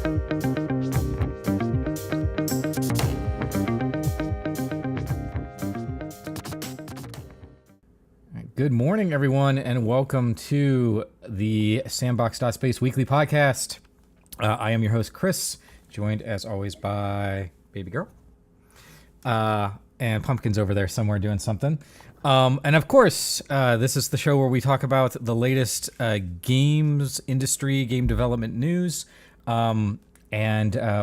Good morning, everyone, and welcome to the Sandbox.Space weekly podcast. I am your host, Chris, joined as always by Baby Girl. And Pumpkin's over there somewhere doing something. And of course, this is the show where we talk about the latest games industry, game development news. And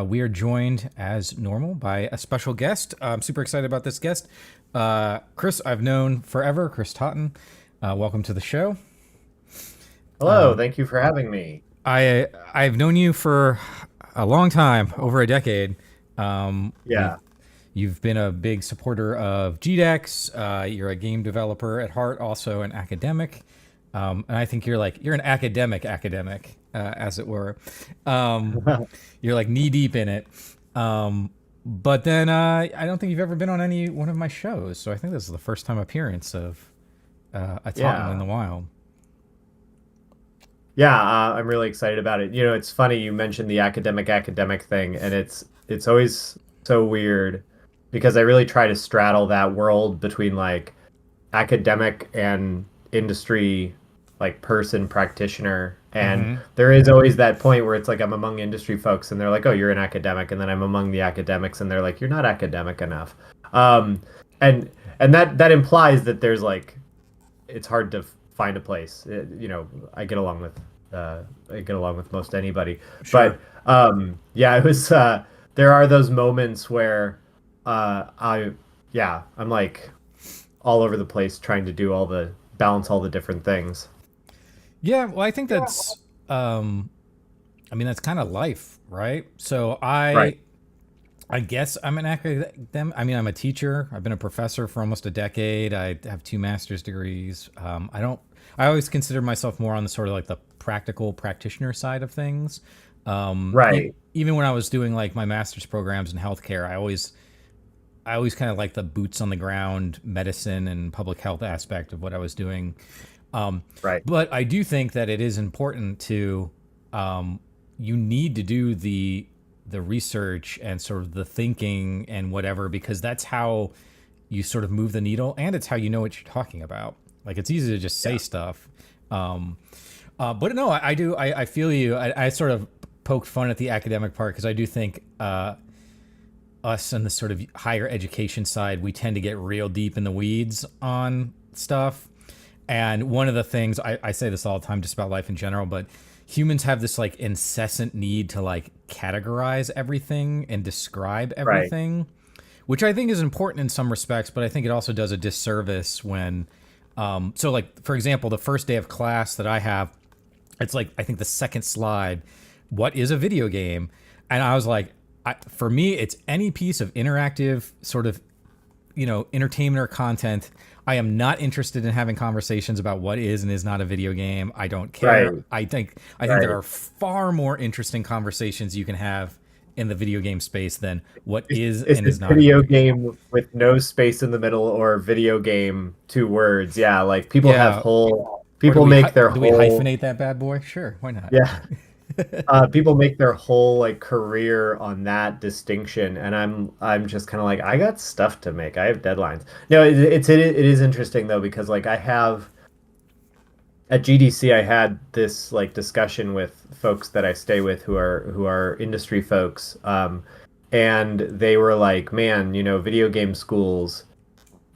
we are joined, as normal, by a special guest. I'm super excited about this guest. Chris, I've known forever. Chris Totten, welcome to the show. Hello, thank you for having me. I've known you for a long time, over a decade. You've been a big supporter of GDEX. You're a game developer at heart, also an academic. And I think you're an academic, as it were. You're like knee deep in it. But then I don't think you've ever been on any one of my shows. So I think this is the first time appearance of a Totten in the wild. Yeah, I'm really excited about it. You know, it's funny you mentioned the academic thing, and it's always so weird because I really try to straddle that world between like academic and industry, like person practitioner. And there is always that point where it's like I'm among industry folks and they're like, oh, you're an academic. And then I'm among the academics and they're like, you're not academic enough. And that implies that there's like, it's hard to find a place. I get along with most anybody. Sure. But it was there are those moments where I'm like all over the place trying to balance all the different things. Yeah, well, I think that's, that's kind of life, right? So I guess I'm an academic. I mean, I'm a teacher. I've been a professor for almost a decade. I have 2 master's degrees. I always consider myself more on the sort of like the practical practitioner side of things. Even when I was doing like my master's programs in healthcare, I always kind of like the boots on the ground medicine and public health aspect of what I was doing. But I do think that it is important to, you need to do the research and sort of the thinking and whatever, because that's how you sort of move the needle, and it's how you know what you're talking about. Like, it's easy to just say stuff. But no, I feel you. I sort of poked fun at the academic part because I do think, us on the sort of higher education side, we tend to get real deep in the weeds on stuff. And one of the things, I say this all the time just about life in general, but humans have this like incessant need to like categorize everything and describe everything, which I think is important in some respects, but I think it also does a disservice when, so like, for example, the first day of class that I have, it's like, I think the second slide, what is a video game? And I was like, for me, it's any piece of interactive sort of, entertainment or content. I am not interested in having conversations about what is and is not a video game. I don't care. I think there are far more interesting conversations you can have in the video game space than what is and is not. Video game with no space in the middle, or video game 2 words. Yeah, like people have whole. People make their whole. Do we hyphenate that bad boy? Sure, why not? Yeah. People make their whole like career on that distinction, and I'm just kind of like, I got stuff to make. I have deadlines. No, it is interesting though, because like I have at GDC, I had this like discussion with folks that I stay with who are industry folks, and they were like, man, video game schools,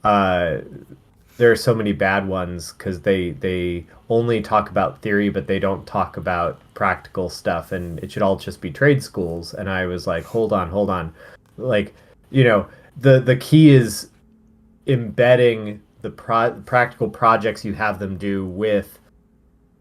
there are so many bad ones because they only talk about theory, but they don't talk about practical stuff, and it should all just be trade schools. And I was like, hold on. Like, the key is embedding the practical projects you have them do with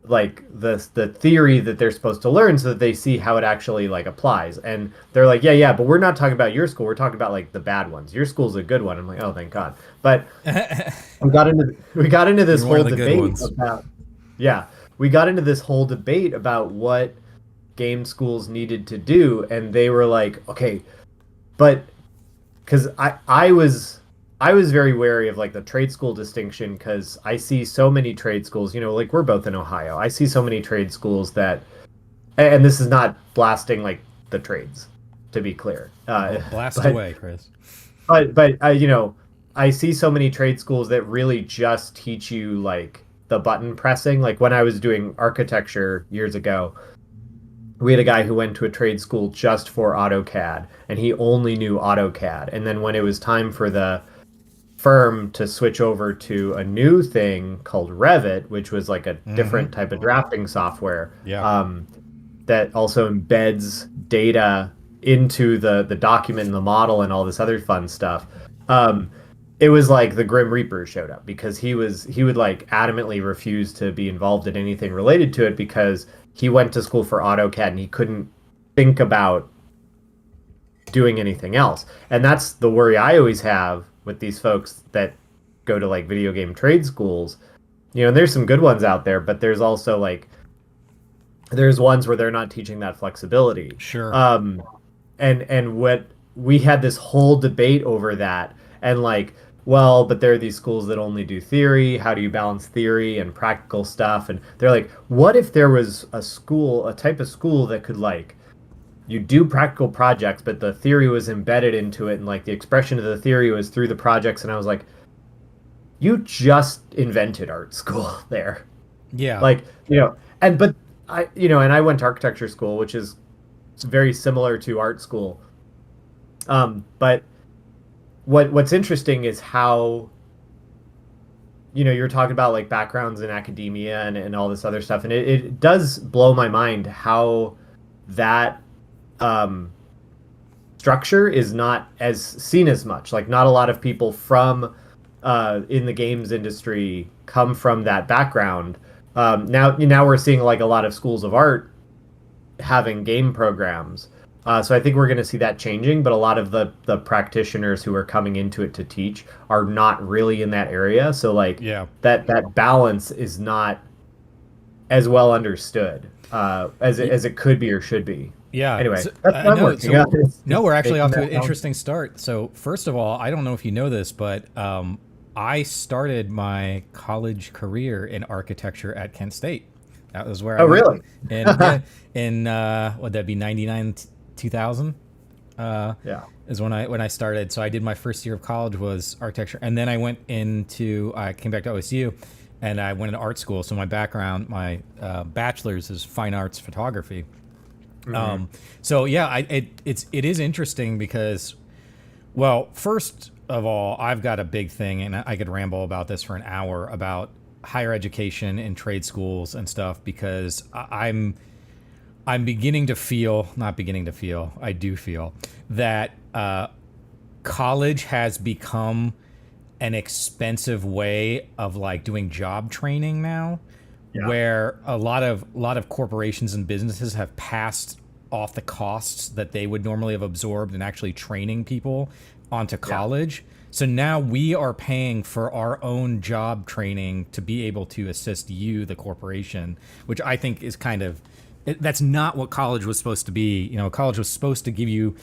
like the theory that they're supposed to learn, so that they see how it actually like applies. And they're like, yeah, but we're not talking about your school, we're talking about like the bad ones. Your school's a good one. I'm like, oh, thank God. But we got into this whole debate about we got into this whole debate about what game schools needed to do, and they were like, okay, but because I was very wary of like the trade school distinction, because I see so many trade schools, like we're both in Ohio. I see so many trade schools that, and this is not blasting like the trades, to be clear. Blast But away, Chris. you know, I see so many trade schools that really just teach you like the button pressing. Like when I was doing architecture years ago, we had a guy who went to a trade school just for AutoCAD, and he only knew AutoCAD. And then when it was time for the firm to switch over to a new thing called Revit, which was like a different type of drafting software, Yeah. that also embeds data into the document and the model and all this other fun stuff. It was like the Grim Reaper showed up because he would like adamantly refuse to be involved in anything related to it because he went to school for AutoCAD and he couldn't think about doing anything else. And that's the worry I always have with these folks that go to like video game trade schools. You know, there's some good ones out there, but there's also like there's ones where they're not teaching that flexibility. Sure. And what we had this whole debate over that, and like, well, but there are these schools that only do theory. How do you balance theory and practical stuff? And they're like, what if there was a school, a type of school that could like you do practical projects, but the theory was embedded into it, and like the expression of the theory was through the projects. And I was like, you just invented art school there. Yeah. Like, you know, and but I, you know, and I went to architecture school, which is very similar to art school. But what's interesting is how, you know, you're talking about like backgrounds in academia and all this other stuff, and it does blow my mind how that structure is not as seen as much. Like, not a lot of people from in the games industry come from that background. Now we're seeing like a lot of schools of art having game programs. So I think we're going to see that changing, but a lot of the practitioners who are coming into it to teach are not really in that area. So like that balance is not as well understood as it could be or should be. Yeah. Anyway, so, that's what I'm working on. No, we're actually off to an Making that interesting start. So first of all, I don't know if you know this, but I started my college career in architecture at Kent State. That was where I went. Really? In would that be 99, 2000? Is when I started. So I did my first year of college was architecture, and then I came back to OSU, and I went into art school. So my background, my bachelor's is fine arts photography. So yeah, it is interesting because, well, first of all, I've got a big thing, and I could ramble about this for an hour about higher education and trade schools and stuff, because I'm beginning to feel, not beginning to feel, I do feel that college has become an expensive way of like doing job training now, where a lot of corporations and businesses have passed off the costs that they would normally have absorbed in actually training people onto college. So now we are paying for our own job training to be able to assist you, the corporation, which I think is that's not what college was supposed to be. You know, college was supposed to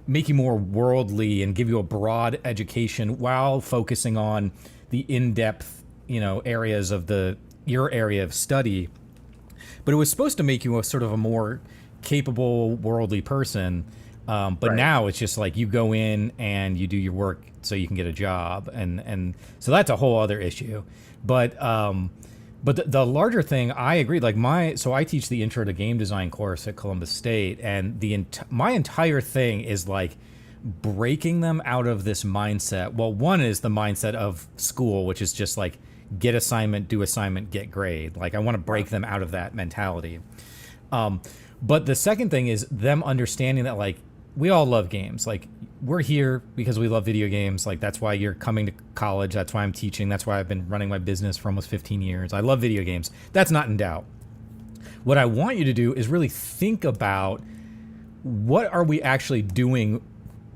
make you more worldly and give you a broad education while focusing on the in-depth, you know, areas of your area of study. But it was supposed to make you a sort of a more capable, worldly person. But now it's just like you go in and you do your work so you can get a job, and so that's a whole other issue. But the larger thing, I agree. Like so I teach the Intro to Game Design course at Columbus State, and my entire thing is like breaking them out of this mindset. Well, one is the mindset of school, which is just like get assignment, do assignment, get grade. Like I want to break them out of that mentality. But the second thing is them understanding that like we all love games. Like we're here because we love video games. Like that's why you're coming to college. That's why I'm teaching. That's why I've been running my business for almost 15 years. I love video games. That's not in doubt. What I want you to do is really think about what are we actually doing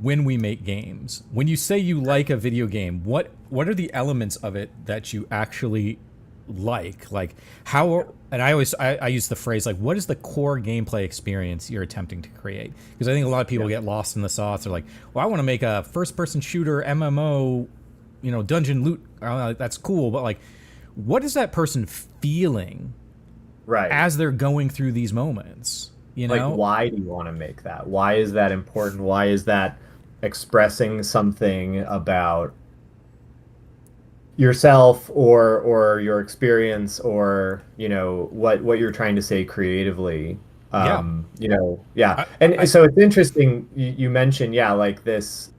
when we make games. When you say you like a video game, what are the elements of it that you actually like how, and I use the phrase like, what is the core gameplay experience you're attempting to create? Because I think a lot of people get lost in the sauce. They're like, well, I want to make a first-person shooter MMO, you know, dungeon loot. That's cool, but like, what is that person feeling as they're going through these moments? you Like, know? why do you want to make that? Why is that important? Why is that expressing something about yourself or your experience or what you're trying to say creatively? Yeah. Yeah. I, And I, so it's interesting you mentioned, yeah, like this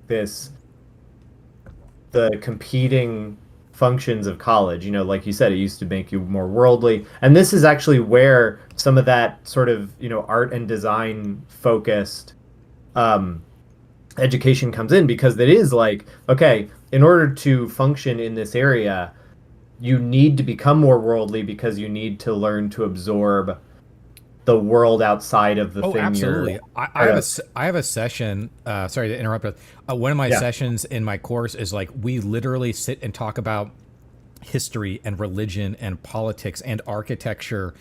the competing functions of college. Like you said, it used to make you more worldly. And this is actually where some of that sort of, art and design focused um, education comes in, because it is like, okay, in order to function in this area, you need to become more worldly because you need to learn to absorb the world outside of the oh, thing you're absolutely. I part have a, of. I have a session. Sorry to interrupt. But, one of my Yeah, sessions in my course is like, we literally sit and talk about history and religion and politics and architecture,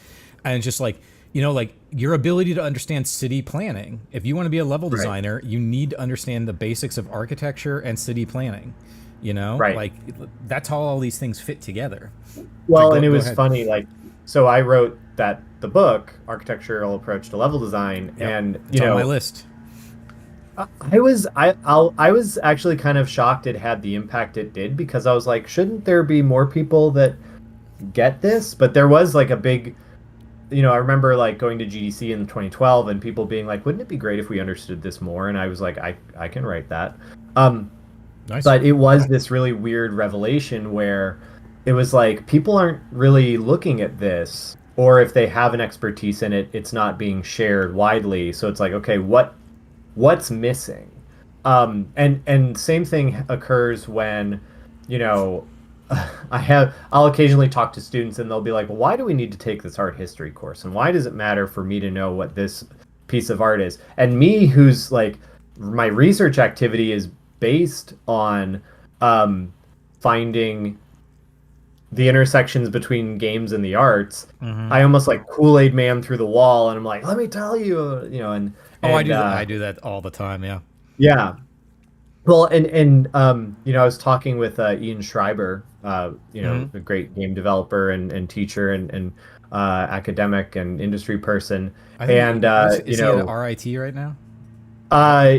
and just like, like your ability to understand city planning. If you want to be a level right, designer, you need to understand the basics of architecture and city planning. right. Like, that's how all these things fit together. But Well, and it go was ahead. funny, like, so I wrote the book, Architectural Approach to Level Design, Yep, and it's on my list. I was actually kind of shocked it had the impact it did, because I was like, shouldn't there be more people that get this? But there was like a big, I remember like going to GDC in 2012 and people being like, wouldn't it be great if we understood this more? And I was like, I can write that. Um, Nice. but it was this really weird revelation where it was like people aren't really looking at this, or if they have an expertise in it, it's not being shared widely. So it's like, okay, what's missing? And same thing occurs when, you know, I'll occasionally talk to students and they'll be like, well, why do we need to take this art history course? And why does it matter for me to know what this piece of art is? And me, who's like, my research activity is based on um, finding the intersections between games and the arts. Hmm. I almost like Kool-Aid man through the wall, and I'm like, let me tell you, Oh, I and do. I do that all the time. Yeah. yeah. Well, I was talking with Ian Schreiber, Hmm. a great game developer and teacher and academic and industry person, I think and is he at RIT right now?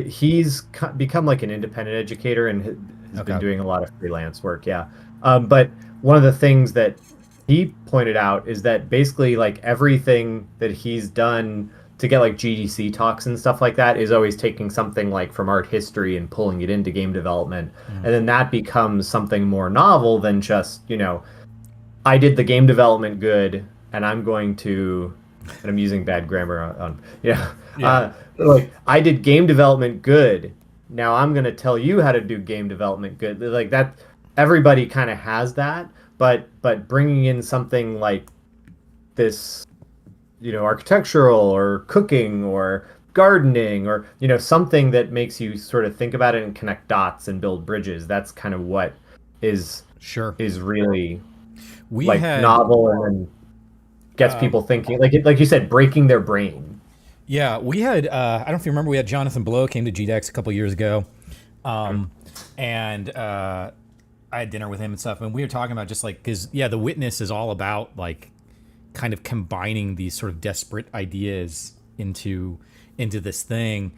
he's become like an independent educator and has been Okay. doing a lot of freelance work. Yeah. But one of the things that he pointed out is that basically like everything that he's done to get like GDC talks and stuff like that is always taking something like from art history and pulling it into game development. Mm. And then that becomes something more novel than just, I did the game development good, and I'm going to, and I'm using bad grammar Yeah. like I did game development good. Now I'm going to tell you how to do game development good. Like that, everybody kind of has that, but bringing in something like this, architectural or cooking or gardening or something that makes you sort of think about it and connect dots and build bridges. That's kind of what is Sure. is really We like had. novel and then gets Um, people thinking, like you said, breaking their brain. yeah, we had. I don't know if you remember. We had Jonathan Blow came to GDEX a couple years ago, Mhm. and I had dinner with him and stuff, and we were talking about just like, because yeah, The Witness is all about like kind of combining these sort of desperate ideas into this thing,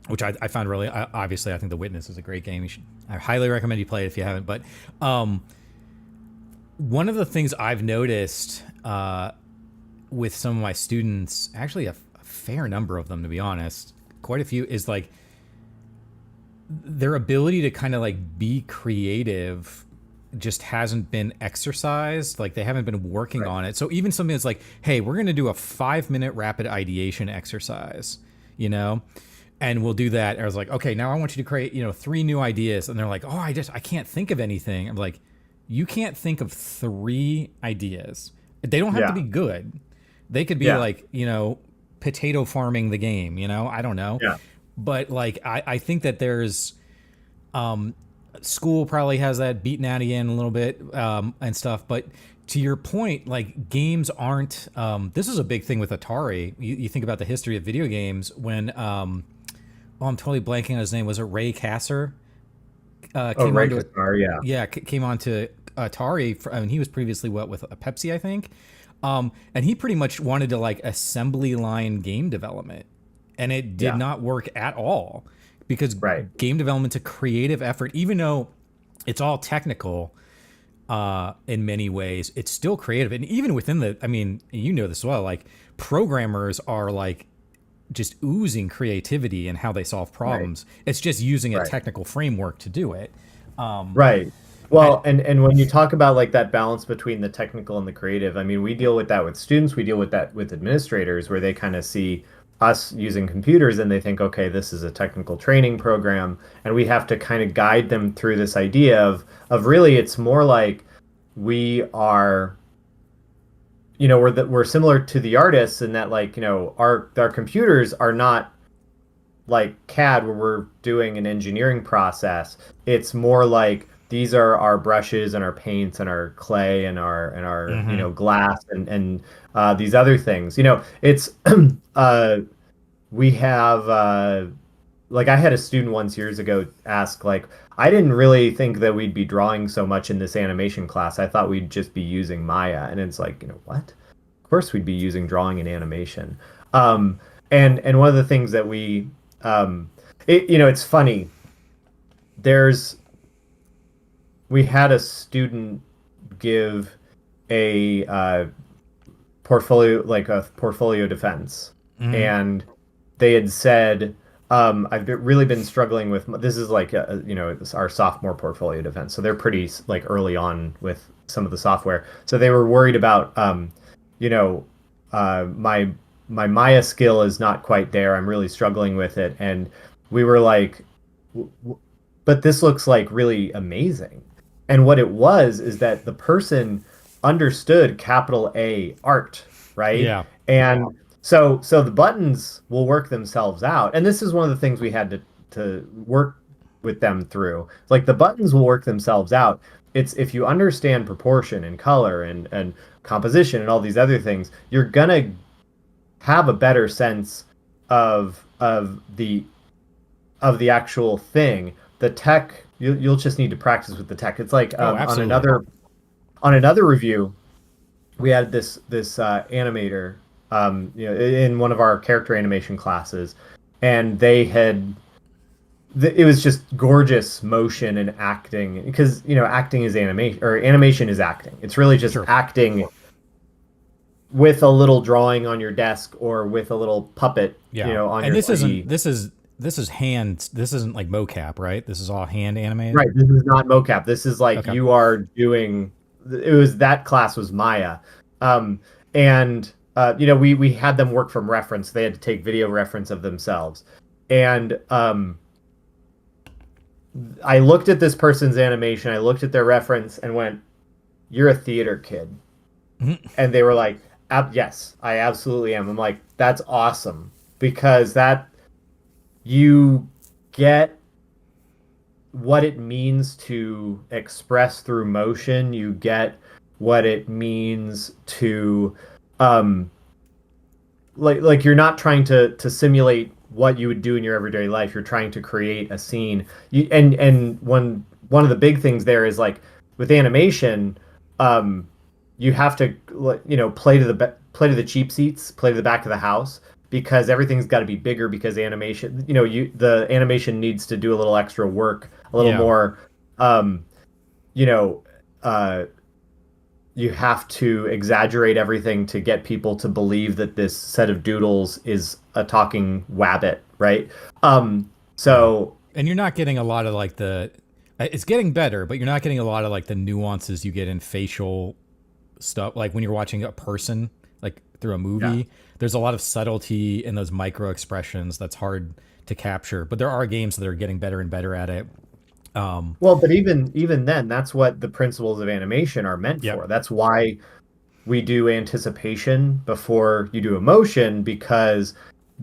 which I found really, obviously I think The Witness is a great game. I highly recommend you play it if you haven't. But one of the things I've noticed with some of my students, actually a fair number of them to be honest, quite a few, is like their ability to kind of like be creative just hasn't been exercised. Like they haven't been working Right. on it. So even something that's like, hey, we're going to do a 5-minute rapid ideation exercise, you know? And we'll do that. And I was like, okay, now I want you to create, 3 new ideas. And they're like, oh, I can't think of anything. I'm like, you can't think of 3 ideas. They don't have to Yeah. be good. They could be Yeah. like, potato farming the game, I don't know. Yeah. But like, I think that there's, school probably has that beaten out again a little bit, and stuff. But to your point, like games aren't. This is a big thing with Atari. You think about the history of video games when. Oh, I'm totally blanking on his name. Was it Ray Kasser? Oh, Came Ray onto it. Kassar, yeah. Yeah, came on to Atari. I mean, he was previously what with a Pepsi, I think. And he pretty much wanted to like assembly line game development, and it did Yeah. not work at all because Right. game development's a creative effort. Even though it's all technical, in many ways, it's still creative. And even within the, I mean, you know this well, like programmers are like just oozing creativity in how they solve Right. problems. It's just using a Right. technical framework to do it. Right. And Well, and when you talk about like that balance between the technical and the creative, I mean, we deal with that with students, we deal with that with administrators, where they kind of see us using computers and they think, okay, this is a technical training program, and we have to kind of guide them through this idea of really it's more like we are, we're similar to the artists in that like, our computers are not like CAD where we're doing an engineering process. It's more like these are our brushes and our paints and our clay and our glass and these other things. It's uh we have like I had a student once years ago ask like I didn't really think that we'd be drawing so much in this animation class. I thought we'd just be using Maya. And it's like, what? Of course we'd be using drawing and animation. Um and one of the things that um it's funny. There's we had a student give a portfolio defense, and they had said, really been struggling with this is like it's our sophomore portfolio defense, so they're pretty like early on with some of the software, so they were worried about you know my Maya skill is not quite there. I'm really struggling with it, and we were like, but this looks like really amazing. And what it was is that the person understood capital A art, right? yeah. And so the buttons will work themselves out. And this is one of the things we had to work with them through. Like the buttons will work themselves out. It's if you understand proportion and color and composition and all these other things, you're gonna have a better sense of the actual thing. The tech, you'll just need to practice with the tech. It's like Oh, on absolutely. another review, we had this animator, in one of our character animation classes, and it was just gorgeous motion and acting because acting is animation or animation is acting. It's really just Sure. acting with a little drawing on your desk or with a little puppet, Yeah. on And your this isn't TV. this is hand, this isn't like mocap, right? This is all hand animated. Right. This is not mocap. This is like Okay. you are doing. It was that class was Maya, um, and we had them work from reference. They had to take video reference of themselves, and I looked at this person's animation. I looked at their reference and went, "You're a theater kid," and they were like, "Yes, I absolutely am." I'm like, "That's awesome," because that you get what it means to express through motion. You get what it means to um like you're not trying to simulate what you would do in your everyday life. You're trying to create a scene. And one of the big things there is like with animation, um you have to play to the cheap seats, play to the back of the house because everything's got to be bigger because animation, the animation needs to do a little extra work, a little Yeah. more um you know uh you have to exaggerate everything to get people to believe that this set of doodles is a talking wabbit, right? Yeah. So And you're not getting a lot of like the, it's getting better, but you're not getting a lot of like the nuances you get in facial stuff. Like when you're watching a person, like through a yeah. movie, there's a lot of subtlety in those micro expressions that's hard to capture. But there are games that are getting better and better at it. Well, but even then, that's what the principles of animation are meant Yep. for. That's why we do anticipation before you do emotion, because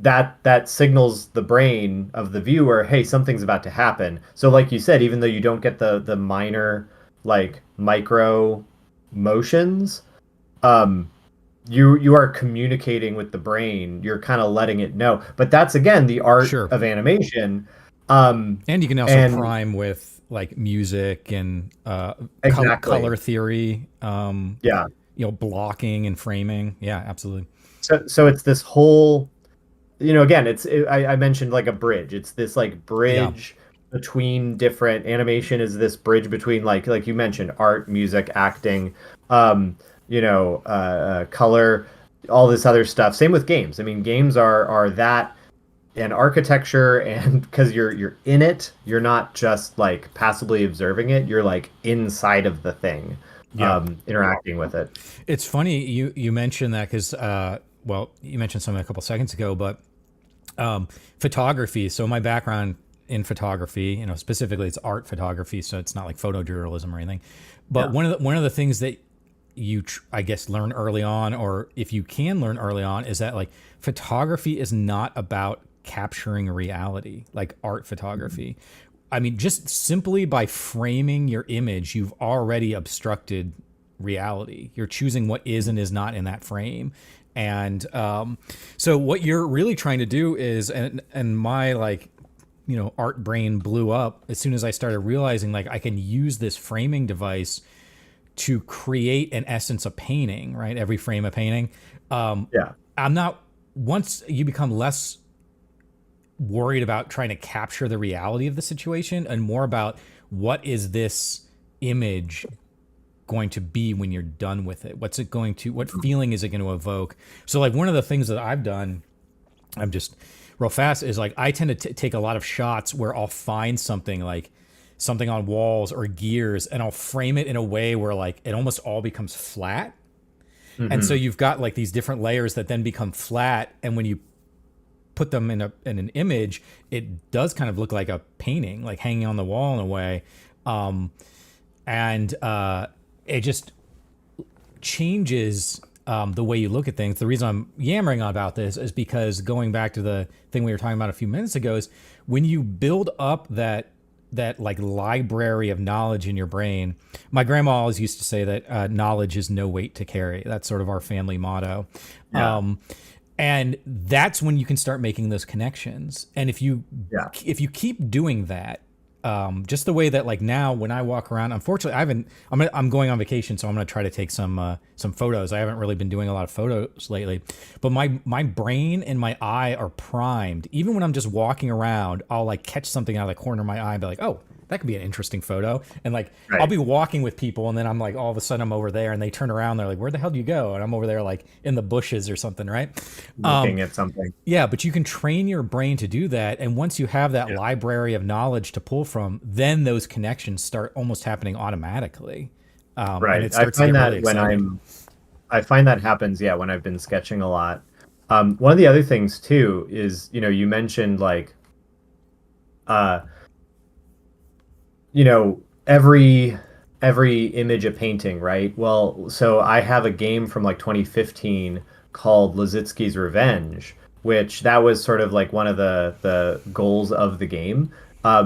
that signals the brain of the viewer, hey, something's about to happen. So like you said, even though you don't get the minor like micro motions, um you are communicating with the brain. You're kind of letting it know. But that's again the art Sure. of animation. Um And you can also and prime with like music and exactly. color theory. Yeah. blocking and framing. Yeah, absolutely. So it's this whole, again, I mentioned like a bridge. It's this like Yeah. bridge between different animation is this bridge between like you mentioned art, music, acting, um, color, all this other stuff. Same with games. I mean, games are that and architecture, and because you're in it, you're not just like passively observing it. You're like inside of the thing, Yeah. interacting with it. It's funny you mentioned that because well, you mentioned something a couple seconds ago, but photography. So my background in photography, specifically it's art photography, so it's not like photojournalism or anything. But Yeah. one of the things that I guess learn early on, or if you can learn early on, is that like photography is not about capturing reality like art photography. I mean, just simply by framing your image, you've already obstructed reality. You're choosing what is and is not in that frame. And so what you're really trying to do is, and my like, art brain blew up as soon as I started realizing like I can use this framing device to create in essence a painting, right? Every frame a painting. Yeah. I'm not, once you become less worried about trying to capture the reality of the situation and more about what is this image going to be when you're done with it? What feeling is it going to evoke? So like one of the things that I've done, I'm just real fast, is like I tend to take a lot of shots where I'll find something like something on walls or gears and I'll frame it in a way where like it almost all becomes flat. And so Hmm. you've got like these different layers that then become flat. And when you put them in an image, it does kind of look like a painting, like hanging on the wall in a way. Um, and it just changes the way you look at things. The reason I'm yammering on about this is because going back to the thing we were talking about a few minutes ago is when you build up that like library of knowledge in your brain. My grandma always used to say that knowledge is no weight to carry. That's sort of our family motto. Yeah. And that's when you can start making those connections. And Yeah. if you keep doing that, just the way that like now when I walk around, unfortunately I haven't. I'm going on vacation, so I'm gonna try to take some photos. I haven't really been doing a lot of photos lately, but my brain and my eye are primed. Even when I'm just walking around, I'll like catch something out of the corner of my eye and be like, oh, that could be an interesting photo. And like I'll Right. be walking with people, and then I'm like, all of a sudden I'm over there, and they turn around, they're like, where the hell do you go? And I'm over there like in the bushes or something, right? Looking at something. Yeah, but you can train your brain to do that. And once you have that Yeah. library of knowledge to pull from, then those connections start almost happening automatically. And Right. it starts to get really exciting. I find that happens, yeah, when I've been sketching a lot. One of the other things too is, you mentioned like, uh, every image a painting, right? Well, so I have a game from like 2015 called Lazitsky's Revenge, which that was sort of like one of the goals of the game.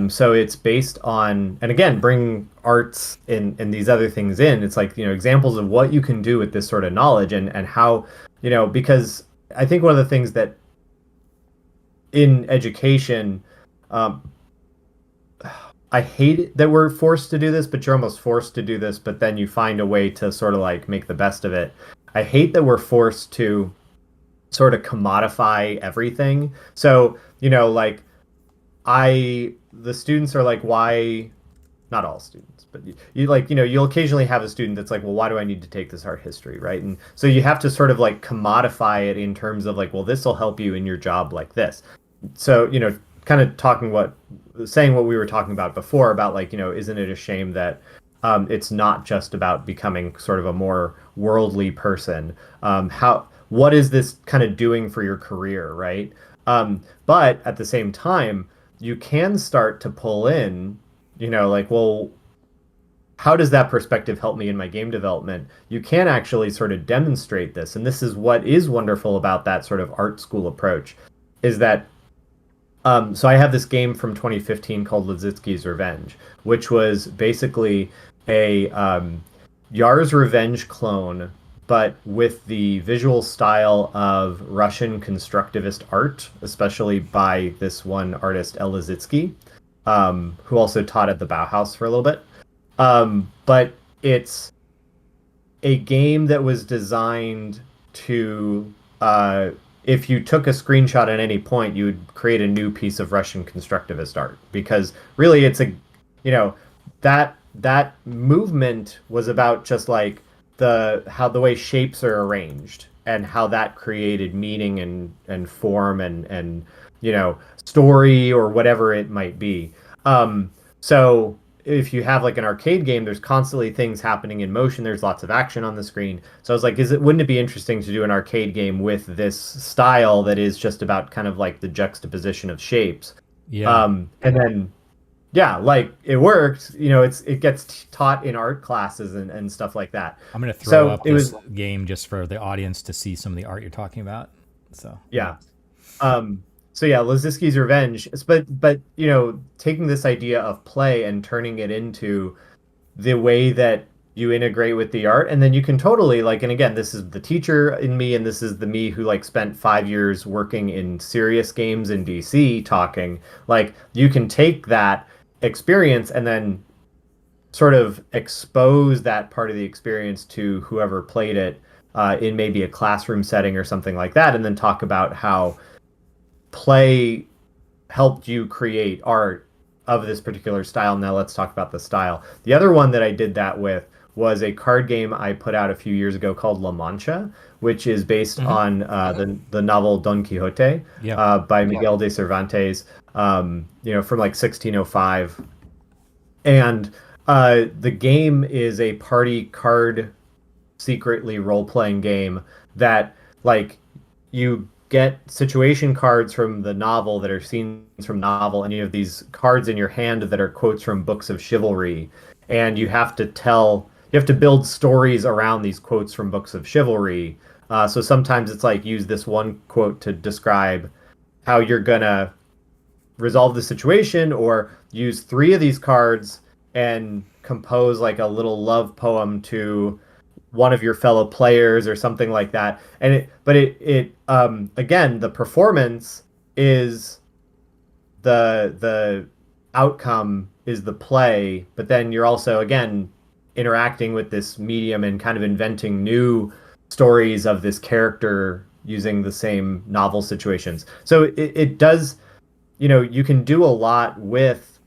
So it's based on, and again, bring arts and these other things in. It's like, examples of what you can do with this sort of knowledge and how, because I think one of the things that in education, um, I hate it that we're forced to do this, but you're almost forced to do this, but then you find a way to sort of like make the best of it. I hate that we're forced to sort of commodify everything. So, like the students are like, why, not all students, but you like, you'll occasionally have a student that's like, well, why do I need to take this art history, right? And so you have to sort of like commodify it in terms of like, well, this will help you in your job like this. So, kind of saying what we were talking about before about like, isn't it a shame that it's not just about becoming sort of a more worldly person? What is this kind of doing for your career, right? But at the same time, you can start to pull in, like, well, how does that perspective help me in my game development? You can actually sort of demonstrate this. And this is what is wonderful about that sort of art school approach is that so I have this game from 2015 called Lazitsky's Revenge, which was basically a Yar's Revenge clone, but with the visual style of Russian constructivist art, especially by this one artist, El Lazitsky, who also taught at the Bauhaus for a little bit. But a game that was designed to, if you took a screenshot at any point, you would create a new piece of Russian constructivist art. Because really, it's a, you know, that movement was about just like how the way shapes are arranged and how that created meaning and form and story or whatever it might be. So if you have like an arcade game, there's constantly things happening in motion. There's lots of action on the screen. So I was like, wouldn't it be interesting to do an arcade game with this style that is just about kind of like the juxtaposition of shapes? Yeah. And then yeah, like it worked. It gets taught in art classes and stuff like that. I'm gonna throw So up it was this game just for the audience to see some of the art you're talking about. So yeah. Um, so yeah, Lazinski's Revenge. But taking this idea of play and turning it into the way that you integrate with the art, and then you can totally like, and again, this is the teacher in me, and this is the me who like spent 5 years working in serious games in DC talking. Like you can take that experience and then sort of expose that part of the experience to whoever played it in maybe a classroom setting or something like that, and then talk about how play helped you create art of this particular style. Now let's talk about the style. The other one that I did that with was a card game I put out a few years ago called La Mancha, which is based on the novel Don Quixote yeah. by Miguel de Cervantes, from like 1605. And the game is a party card secretly role-playing game that like you get situation cards from the novel that are scenes from novel, and you have these cards in your hand that are quotes from books of chivalry, and you have to build stories around these quotes from books of chivalry. So sometimes it's like use this one quote to describe how you're gonna resolve the situation, or use three of these cards and compose like a little love poem to one of your fellow players or something like that. And it again, the performance is the outcome is the play, but then you're also again interacting with this medium and kind of inventing new stories of this character using the same novel situations. So it does, you can do a lot with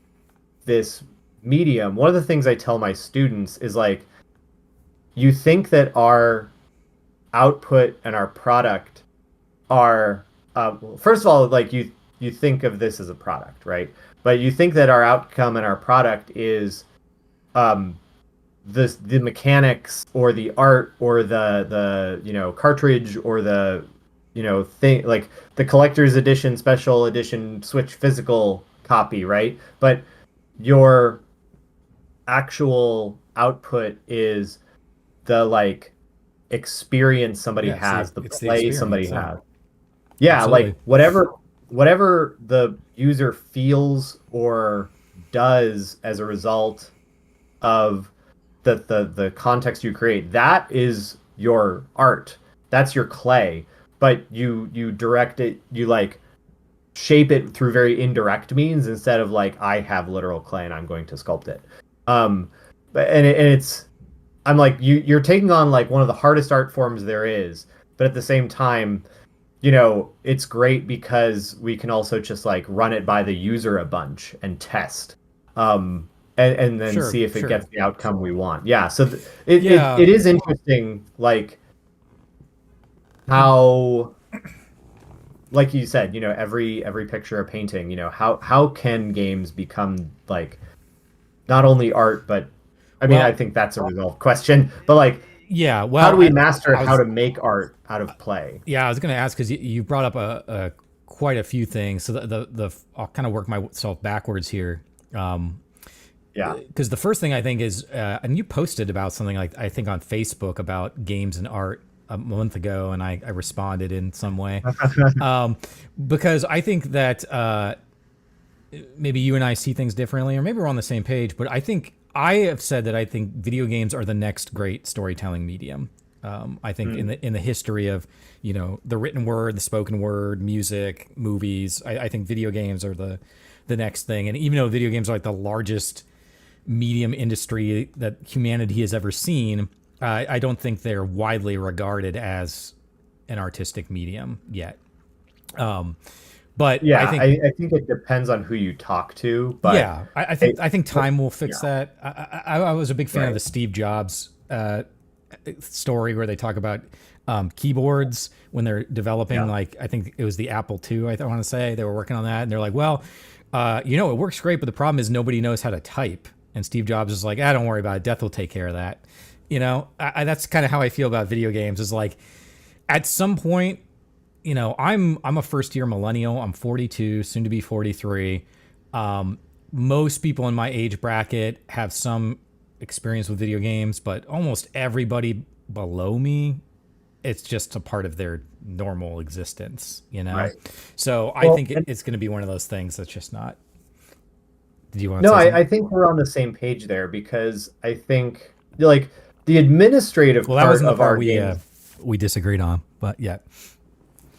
this medium. One of the things I tell my students is like, you think that our output and our product are first of all, like you think of this as a product, right? But you think that our outcome and our product is the mechanics or the art or the cartridge or the thing, like the collector's edition, special edition Switch physical copy, right? But your actual output is the like experience somebody Yeah. has, the It's the play somebody experience. Yeah. has. Yeah, Absolutely. like whatever the user feels or does as a result of the context you create, that is your art. That's your clay. But you direct it, you like shape it through very indirect means instead of like I have literal clay and I'm going to sculpt it. But it's I'm like you're taking on like one of the hardest art forms there is, but at the same time, it's great because we can also just like run it by the user a bunch and test. And then Sure. see if it Sure. gets the outcome we want. Yeah, so it Yeah. is interesting, like how, like you said, every picture a painting. How can games become like not only art, but I mean, I Well. think that's a resolved question. But like, Yeah. how do Well. we master I how was. to make art out of play? Yeah. I was going to ask because you brought up a quite a few things. So the I'll kind of work myself backwards here. Yeah. Because the first thing I think is, and you posted about something like I think on Facebook about games and art a month ago, and I responded in some way, because I think that maybe you and I see things differently, or maybe we're on the same page. But I think I have said that I think video games are the next great storytelling medium. I think in the history of the written word, the spoken word, music, movies, I think video games are the next thing. And even though video games are like the largest medium industry that humanity has ever seen, I don't think they're widely regarded as an artistic medium yet. Um, but I Yeah, think, I think it depends on who you talk to, but yeah, I I, think time will yeah, fix that. I was a big fan of right. the Steve Jobs story where they talk about keyboards when they're developing. Yeah. Like I think it was the Apple II. I want to say they were working on that, and they're like, well, it works great, but the problem is nobody knows how to type. And Steve Jobs is like, don't worry about it. Death will take care of that. That's kind of how I feel about video games. Is like at some point, I'm a first year millennial. I'm 42, soon to be 43. Most people in my age bracket have some experience with video games, but almost everybody below me, it's just a part of their normal existence. Right. So I Well, think it's going to be one of those things that's just not. Did you want to no, say something? I think we're on the same page there because I think like the administrative Well, that part wasn't the of part our we games. we disagreed on, but yeah,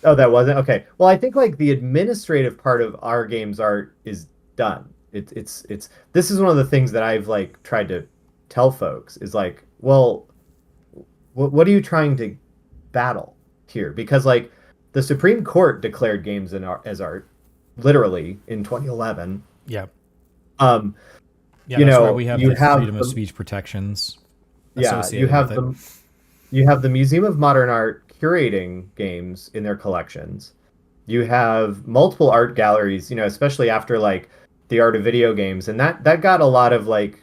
Oh, that wasn't okay. Well, I think like the administrative part of our games art is done. It's this is one of the things that I've like tried to tell folks is like, well, what are you trying to battle here? Because like the Supreme Court declared games in art, as art literally in 2011. yeah, Um, yeah. That's why we have you the have freedom of the speech protections yeah, you associated with have it. the you have the Museum of Modern Art curating games in their collections. You have multiple art galleries, especially after like the art of video games, and that got a lot of like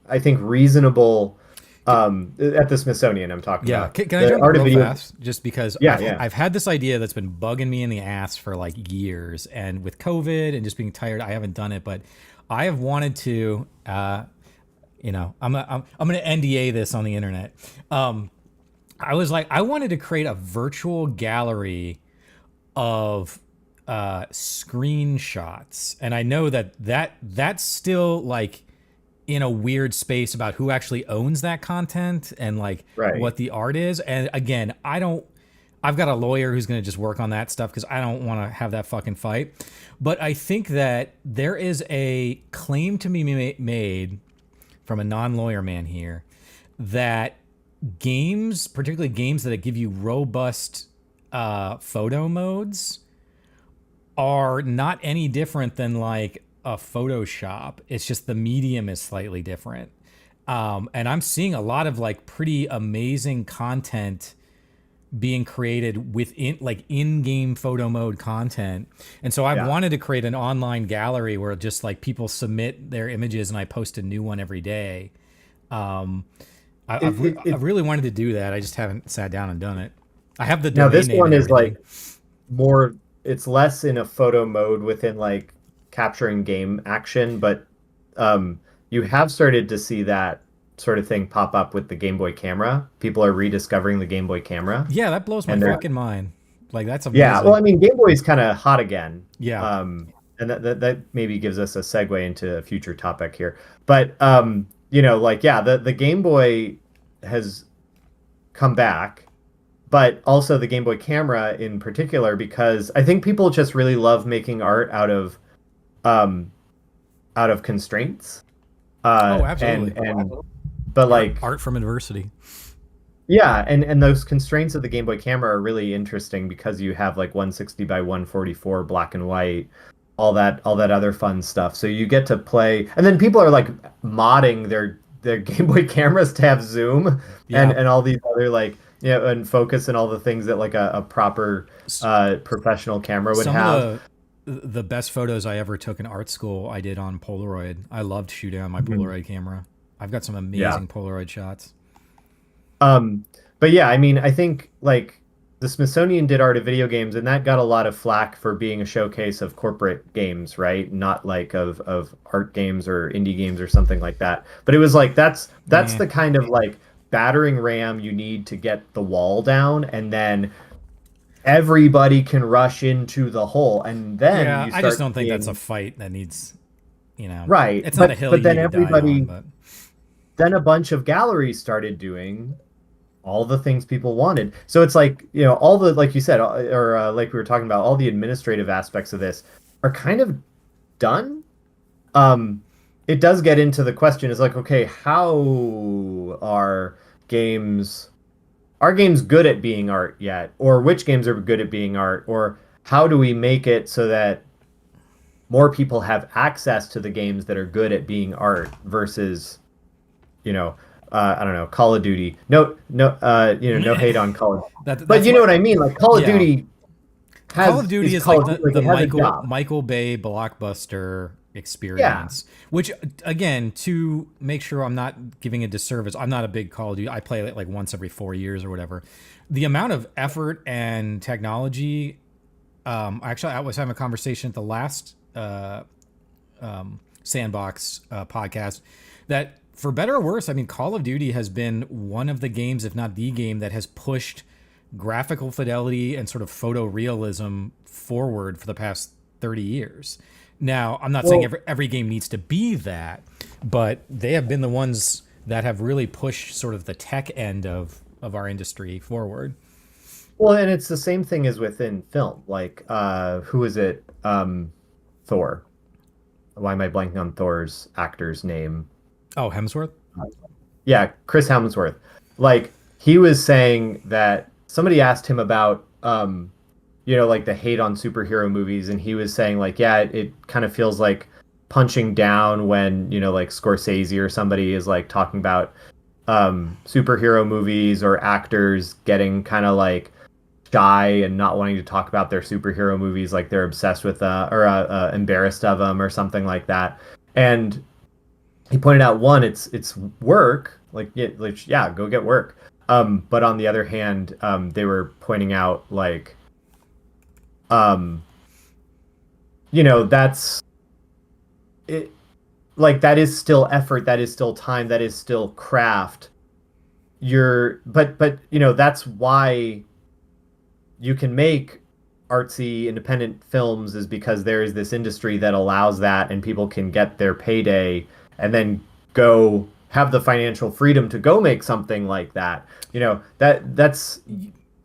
I think reasonable at the Smithsonian I'm talking Yeah, about. can I The jump art of real video fast? Just because Yeah, yeah. I've had this idea that's been bugging me in the ass for like years, and with COVID and just being tired, I haven't done it. But I have wanted to, I'm gonna NDA this on the internet. I was like, I wanted to create a virtual gallery of screenshots, and I know that's still like in a weird space about who actually owns that content and like Right. what the art is. And again, I've got a lawyer who's going to just work on that stuff because I don't want to have that fucking fight. But I think that there is a claim to be made from a non-lawyer man here that games, particularly games that give you robust photo modes, are not any different than like a Photoshop. It's just the medium is slightly different. And I'm seeing a lot of like pretty amazing content being created within like in-game photo mode content. And so I've Yeah. wanted to create an online gallery where just like people submit their images and I post a new one every day. Um, It, it, I've it really wanted to do that. I just haven't sat down and done it. I have the Now domain this name one and is everything. like more it's less in a photo mode within like capturing game action, but um you have started to see that sort of thing pop up with the Game Boy camera. People are rediscovering the Game Boy camera Yeah, that blows my and they're fucking mind. Like that's yeah, well amazing. I mean Game Boy is kind of hot again. Yeah. And that maybe gives us a segue into a future topic here. But like yeah, the Game Boy has come back, but also the Game Boy camera in particular, because I think people just really love making art um out of constraints. Oh, absolutely. And but like Art from adversity. yeah, and those constraints of the Game Boy camera are really interesting because you have like 160 by 144 black and white, all that other fun stuff. So you get to play, and then people are like modding their Game Boy cameras to have zoom and Yeah. all these other like and focus and all the things that like a proper professional camera would Some of have. the best photos I ever took in art school I did on Polaroid. I loved shooting on my Mhm. Polaroid camera. I've got some Yeah. amazing Polaroid shots. But yeah, I mean, I think like the Smithsonian did art of video games, and that got a lot of flack for being a showcase of corporate games, right? Not like of art games or indie games or something like that. But it was like that's Yeah. the kind of like battering ram you need to get the wall down, and then everybody can rush into the hole, and then Yeah, you I just start don't think that's a seeing fight that needs, right. it's not a But hill but you then need to die on, everybody but then a bunch of galleries started doing all the things people wanted. So it's like, all the, like you said, or like we were talking about, all the administrative aspects of this are kind of done. It does get into the question is like, okay, how are games are games good at being art yet, or which games are good at being art, or how do we make it so that more people have access to the games that are good at being art versus, you know, I don't know, Call of Duty. No, no, no hate on Call of Duty, but that's you know what. what I mean. Like Call of Yeah, Duty Call of has Duty is is Call like of Duty, like the it has a Michael job. Michael Bay blockbuster Yeah, experience. Which again, to make sure I'm not giving a disservice, I'm not a big Call of Duty. I play it like once every 4 years or whatever. The amount of effort and technology. Actually, I was having a conversation at the last Sandbox podcast that, for better or worse, I mean, Call of Duty has been one of the games, if not the game, that has pushed graphical fidelity and sort of photorealism forward for the past 30 years. Now, I'm not saying well, every game needs to be that, but they have been the ones that have really pushed sort of the tech end of our industry forward. and it's the same thing as within film. Like, who is it? Thor. Why am I blanking on Thor's actor's name? Oh, Hemsworth? Yeah, Chris Hemsworth. Like he was saying that somebody asked him about like the hate on superhero movies, and he was saying like, yeah, it kind of feels like punching down when, like Scorsese or somebody is like talking about superhero movies or actors getting kind of like shy and not wanting to talk about their superhero movies, like they're obsessed with or embarrassed of them or something like that. And he pointed out, one, it's work, like, yeah, go get work. But on the other hand, they were pointing out like, um that's it, like that is still effort, that is still time, that is still craft. But that's why you can make artsy independent films, is because there is this industry that allows that, and people can get their payday and then go have the financial freedom to go make something like that.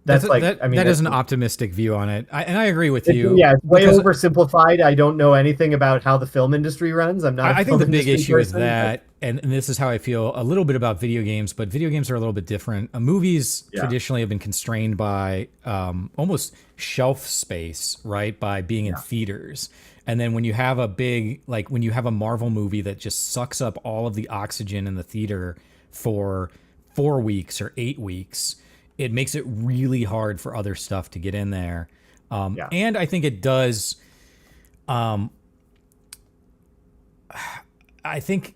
That's like, I mean, That is that's, an optimistic view on it, and I agree with you yeah, it's way because oversimplified. I don't know anything about how the film industry runs. I'm not a I think film the big industry issue is person, but that, and this is how I feel a little bit about video games, but video games are a little bit different. Movies yeah, traditionally have been constrained by almost shelf space, right? By being in yeah, theaters. And then when you have a big, like when you have a Marvel movie that just sucks up all of the oxygen in the theater for 4 weeks or 8 weeks, it makes it really hard for other stuff to get in there. yeah. And I think it does. I think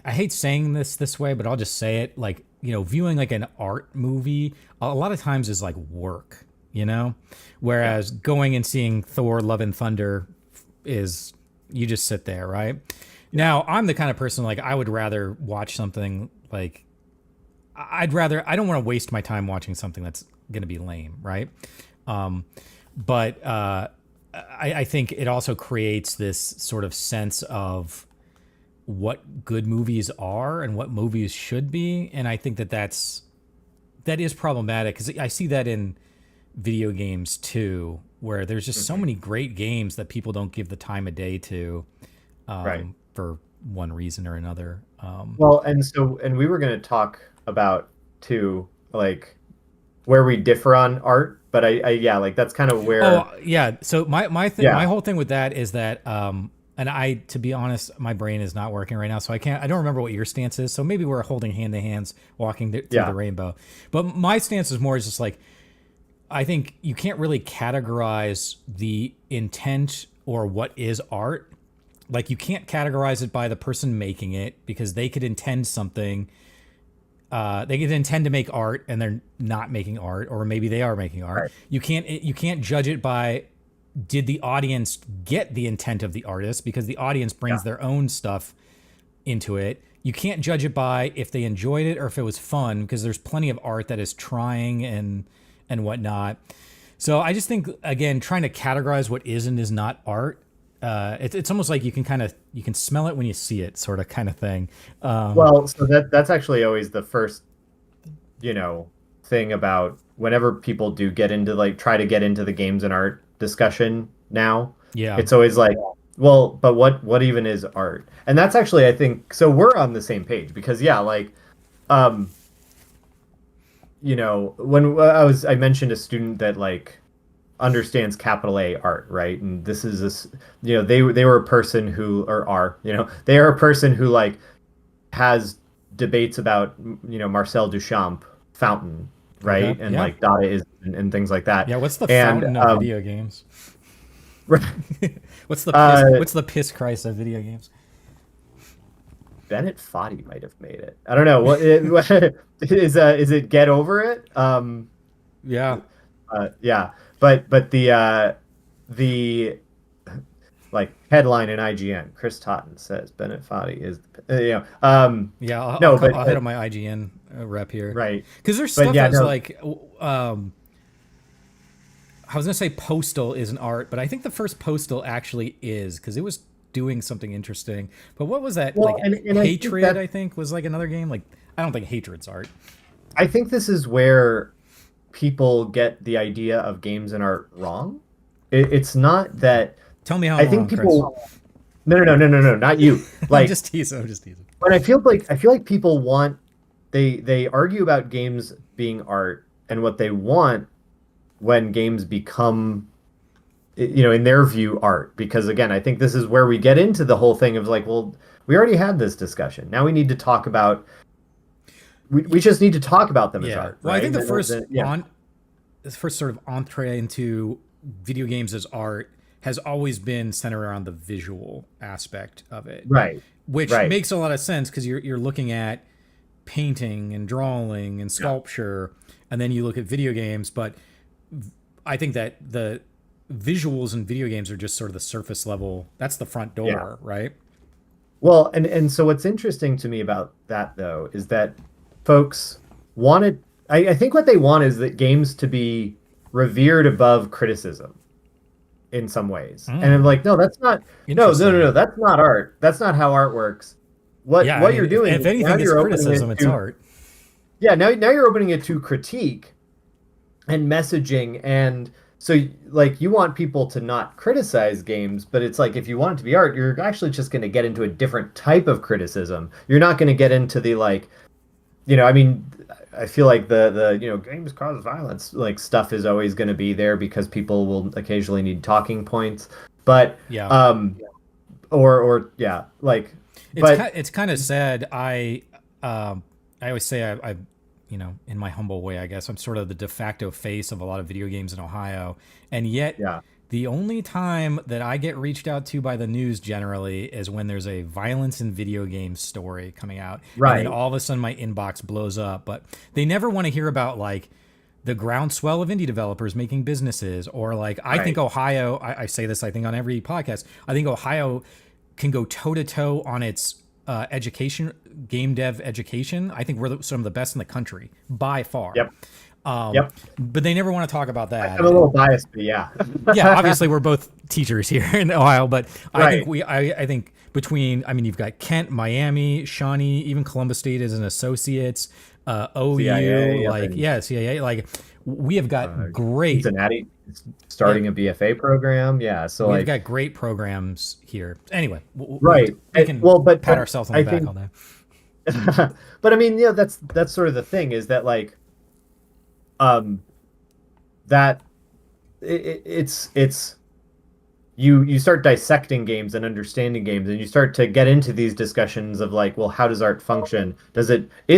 I hate saying this way, but I'll just say it. Like, viewing like an art movie a lot of times is like work, Yeah. whereas going and seeing Thor: Love and Thunder is, you just sit there, right? Now, I'm the kind of person, like, I would rather watch something like, I don't want to waste my time watching something that's going to be lame, right? But I think it also creates this sort of sense of what good movies are and what movies should be, and I think that is problematic because I see that in video games too, where there's just so Hmm. many great games that people don't give the time of day to, Right. for one reason or another. Well, and we were going to talk about too, like where we differ on art, but yeah, like that's kind of where, Oh yeah. So my yeah, whole thing with that is that, and to be honest, my brain is not working right now, so I don't remember what your stance is. So maybe we're holding hand to hands, walking through the yeah, rainbow. But my stance is more just like, I think you can't really categorize the intent or what is art. Like, you can't categorize it by the person making it, because they could intend something. They could intend to make art and they're not making art, or maybe they are making art. right, You can't judge it by, did the audience get the intent of the artist, because the audience yeah, brings their own stuff into it. You can't judge it by if they enjoyed it or if it was fun, because there's plenty of art that is trying and whatnot. So I just think, again, trying to categorize what is and is not art, it's almost like you can smell it when you see it, sort of kind of thing. Well, so that's actually always the first, thing about whenever people do get into, like, try to get into the games and art discussion now. Yeah. It's always like, well, but what even is art? And that's actually, I think, so we're on the same page, because yeah, like, um when I mentioned a student that like understands capital A art, right? And this is this, they were a person who, or are, they are a person who like has debates about, Marcel Duchamp fountain, Okay. right? And Yeah. like Dadaism and things like that. Yeah. What's the And fountain of video games? uh, What's the piss Christ of video games? Bennett Foddy might have made it. I don't know. What is it Get Over It? Yeah. Yeah. But the like headline in IGN, Chris Totten says Bennett Foddy is Yeah. no, I'll hit on my IGN rep here right. because there's But stuff yeah, that's no, like I was gonna say Postal is an art, but I think the first Postal actually is because it was doing something interesting. But what was that? well, Like and Hatred, I think was like another game. Like I don't think Hatred's art. I think this is where people get the idea of games and art wrong. It's not that Tell me how I I'm think wrong, Chris. people. No, not you. I'm Like, just teasing. I'm just teasing. but I feel like people want they argue about games being art and what they want when games become in their view art, because again I think this is where we get into the whole thing of like, well, we already had this discussion, now we need to talk about we just need to talk about them as Yeah. art, Well, I right? think the And first yeah, this first sort of entree into video games as art has always been centered around the visual aspect of it, right, which right, makes a lot of sense because you're looking at painting and drawing and yeah, sculpture, and then you look at video games. But I think that the visuals in video games are just sort of the surface level. That's the front yeah. door, right? Well, and so what's interesting to me about that though is that folks wanted I think what they want is that games to be revered above criticism in some ways. And I'm Mm, like, no, that's not no, interesting. that's not art. That's not how art works. What Yeah, I what mean, you're doing if is now anything is you're opening criticism, it it's to art. yeah, now you're opening it to critique and messaging, and so like you want people to not criticize games, but it's like if you want it to be art, you're actually just going to get into a different type of criticism. You're not going to get into the like, I mean, I feel like the games cause violence like stuff is always going to be there because people will occasionally need talking points, but Yeah. or yeah, like, but It's kind of sad. I always say I in my humble way, I guess I'm sort of the de facto face of a lot of video games in Ohio, and yet yeah, the only time that I get reached out to by the news generally is when there's a violence in video games story coming out, and then right, all of a sudden my inbox blows up. But they never want to hear about like the groundswell of indie developers making businesses, or like I think right, Ohio. I say this I think on every podcast. I think Ohio can go toe to toe on its education, game dev education. I think we're some of the best in the country by far. yep, Um, yep. but they never want to talk about that. I'm a little biased, but yeah, Yeah, obviously we're both teachers here in Ohio, but I think right. I think between, I mean, you've got Kent, Miami, Shawnee, even Columbus State as an associates, CIA OU, up like in yeah, CIA, like we have got great, Cincinnati yeah, starting a BFA program. Yeah, so we've like got great programs here. Anyway, right. we can Well, but pat ourselves on the I back think all day. but I mean, that's sort of the thing is that like um that it's you start dissecting games and understanding games, and you start to get into these discussions of like, well, how does art function? Is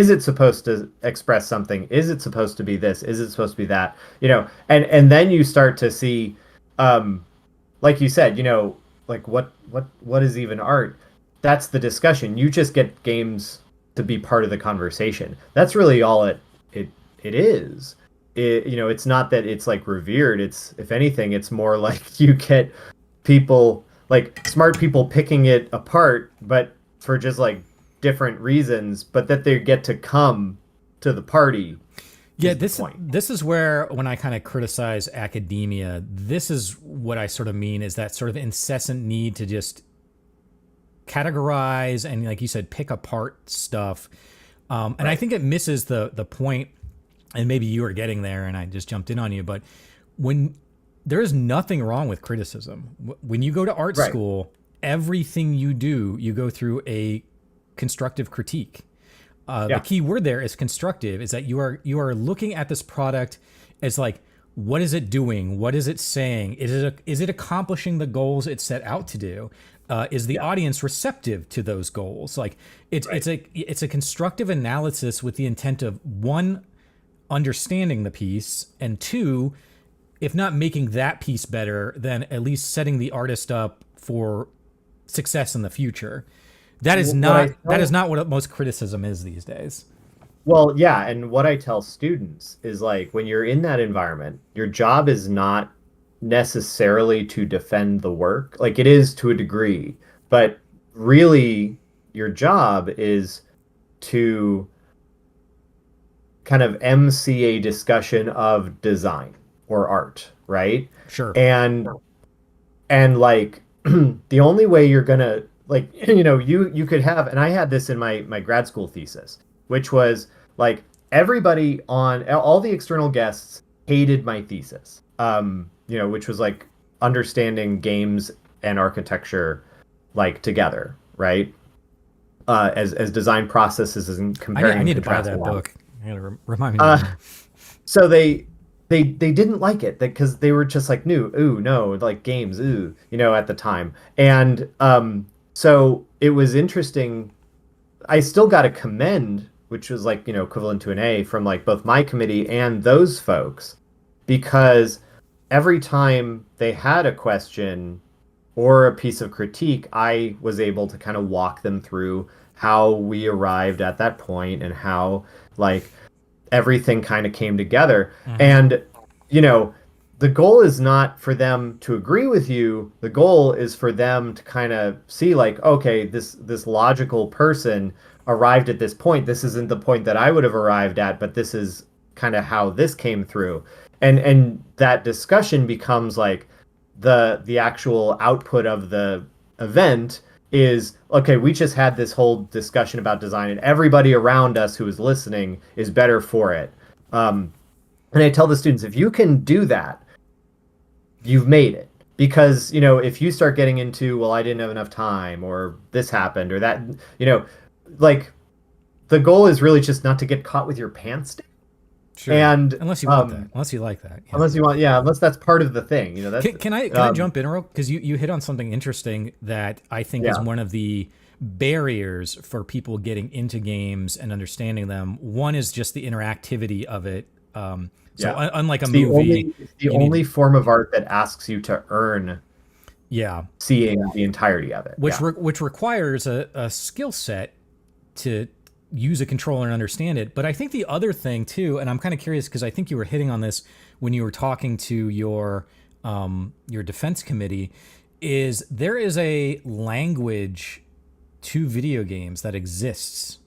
it supposed to express something? Is it supposed to be this? Is it supposed to be that? And then you start to see like you said, like what is even art? That's the discussion. You just get games to be part of the conversation. That's really all it is. It's not that it's like revered. It's, if anything, it's more like you get people, like smart people, picking it apart, but for just like different reasons, but that they get to come to the party Yeah, is the point. this is where when I kind of criticize academia, this is what I sort of mean is that sort of incessant need to just categorize and, like you said, pick apart stuff. And I Right. think it misses the point, and maybe you were getting there and I just jumped in on you, but when there is nothing wrong with criticism. When you go to art Right. school, everything you do, you go through a constructive critique. The Yeah. key word there is constructive. Is that you are looking at this product as like, what is it doing? What is it saying? Is it accomplishing the goals it set out to do? Is the Yeah. audience receptive to those goals? Like Right. it's a constructive analysis with the intent of, one, understanding the piece, and two, if not making that piece better, then at least setting the artist up for success in the future. That is What I not that is tell not what most criticism is these days. Well, yeah, and what I tell students is like when you're in that environment, your job is not necessarily to defend the work. Like it is to a degree, but really your job is to kind of MC a discussion of design or art, right? Sure. And like the only way you're gonna like you could have, and I had this in my grad school thesis, which was like everybody on all the external guests hated my thesis, which was like understanding games and architecture like together, right? As design processes and I comparing and need to buy contrasting that them. book. You gotta remind me uh when. so they didn't like it because they were just like, no, ooh, no, like games, ooh, at the time. And so it was interesting. I still got a commend, which was like, equivalent to an A from like both my committee and those folks, because every time they had a question or a piece of critique, I was able to kind of walk them through how we arrived at that point and how like everything kind of came together. Mm-hmm. And, you know, the goal is not for them to agree with you. The goal is for them to kind of see like, okay, this logical person arrived at this point. This isn't the point that I would have arrived at, but this is kind of how this came through. And that discussion becomes like the actual output of the event is okay, we just had this whole discussion about design and everybody around us who is listening is better for it. And I tell the students, if you can do that, you've made it. Because, if you start getting into, well, I didn't have enough time or this happened or that, you know, like the goal is really just not to get caught with your pants down. Sure. And Unless you want that. Unless you like that. Yeah. unless you want, yeah, unless that's part of the thing, that's Can I jump in real? Because you hit on something interesting that I think is yeah, one of the barriers for people getting into games and understanding them. One is just the interactivity of it. So yeah. unlike a It's the movie, only it's the you need, only form of art that asks you to earn yeah, seeing the entirety of it. which Yeah. which requires a skill set to use a controller and understand it. But I think the other thing too, and I'm kind of curious because I think you were hitting on this when you were talking to your defense committee, is there is a language to video games that exists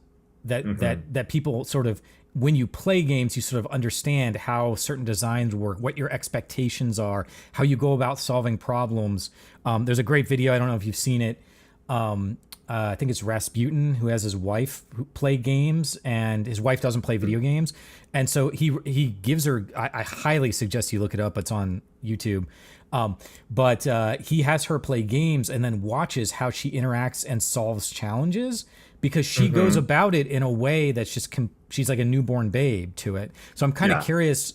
that Hmm. that people sort of, when you play games, you sort of understand how certain designs work, what your expectations are, how you go about solving problems. There's a great video. I don't know if you've seen it. I think it's Rasputin, who has his wife who play games, and his wife doesn't play video games, and so he gives her. I highly suggest you look it up. It's on YouTube. But he has her play games and then watches how she interacts and solves challenges, because she goes Hmm. about it in a way that's just she's like a newborn babe to it. So I'm kind of Yeah. curious,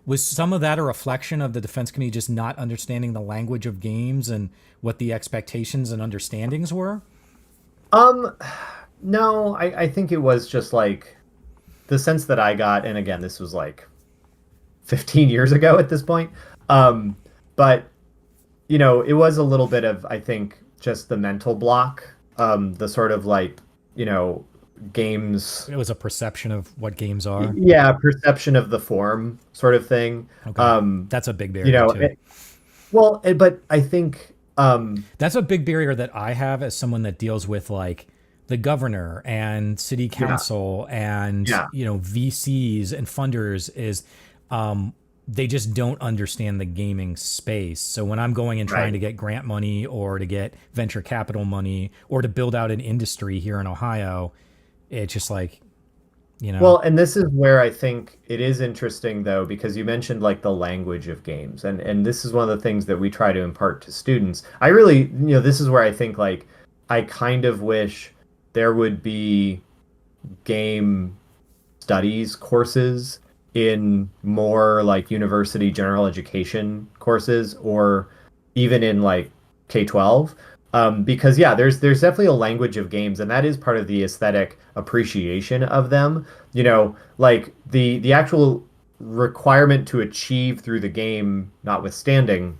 was some of that a reflection of the defense committee just not understanding the language of games and what the expectations and understandings were? Um, no, I think it was just like the sense that I got, and again, this was like 15 years ago at this point. Um, but it was a little bit of, I think, just the mental block, the sort of like, you know, games, It was a perception of what games are. yeah, perception of the form sort of thing. Okay, Um, that's a big you barrier know, too. but I think, That's a big barrier that I have as someone that deals with like the governor and city yeah, council and yeah, VCs and funders is, they just don't understand the gaming space. So when I'm going and trying right. to get grant money or to get venture capital money or to build out an industry here in Ohio, it's just like, you know, Well, and this is where I think it is interesting though, because you mentioned like the language of games, and this is one of the things that we try to impart to students. I really, this is where I think like I kind of wish there would be. game studies courses in more like university general education courses or even in like K-12. Because yeah, there's definitely a language of games, and that is part of the aesthetic appreciation of them. Like the actual requirement to achieve through the game notwithstanding,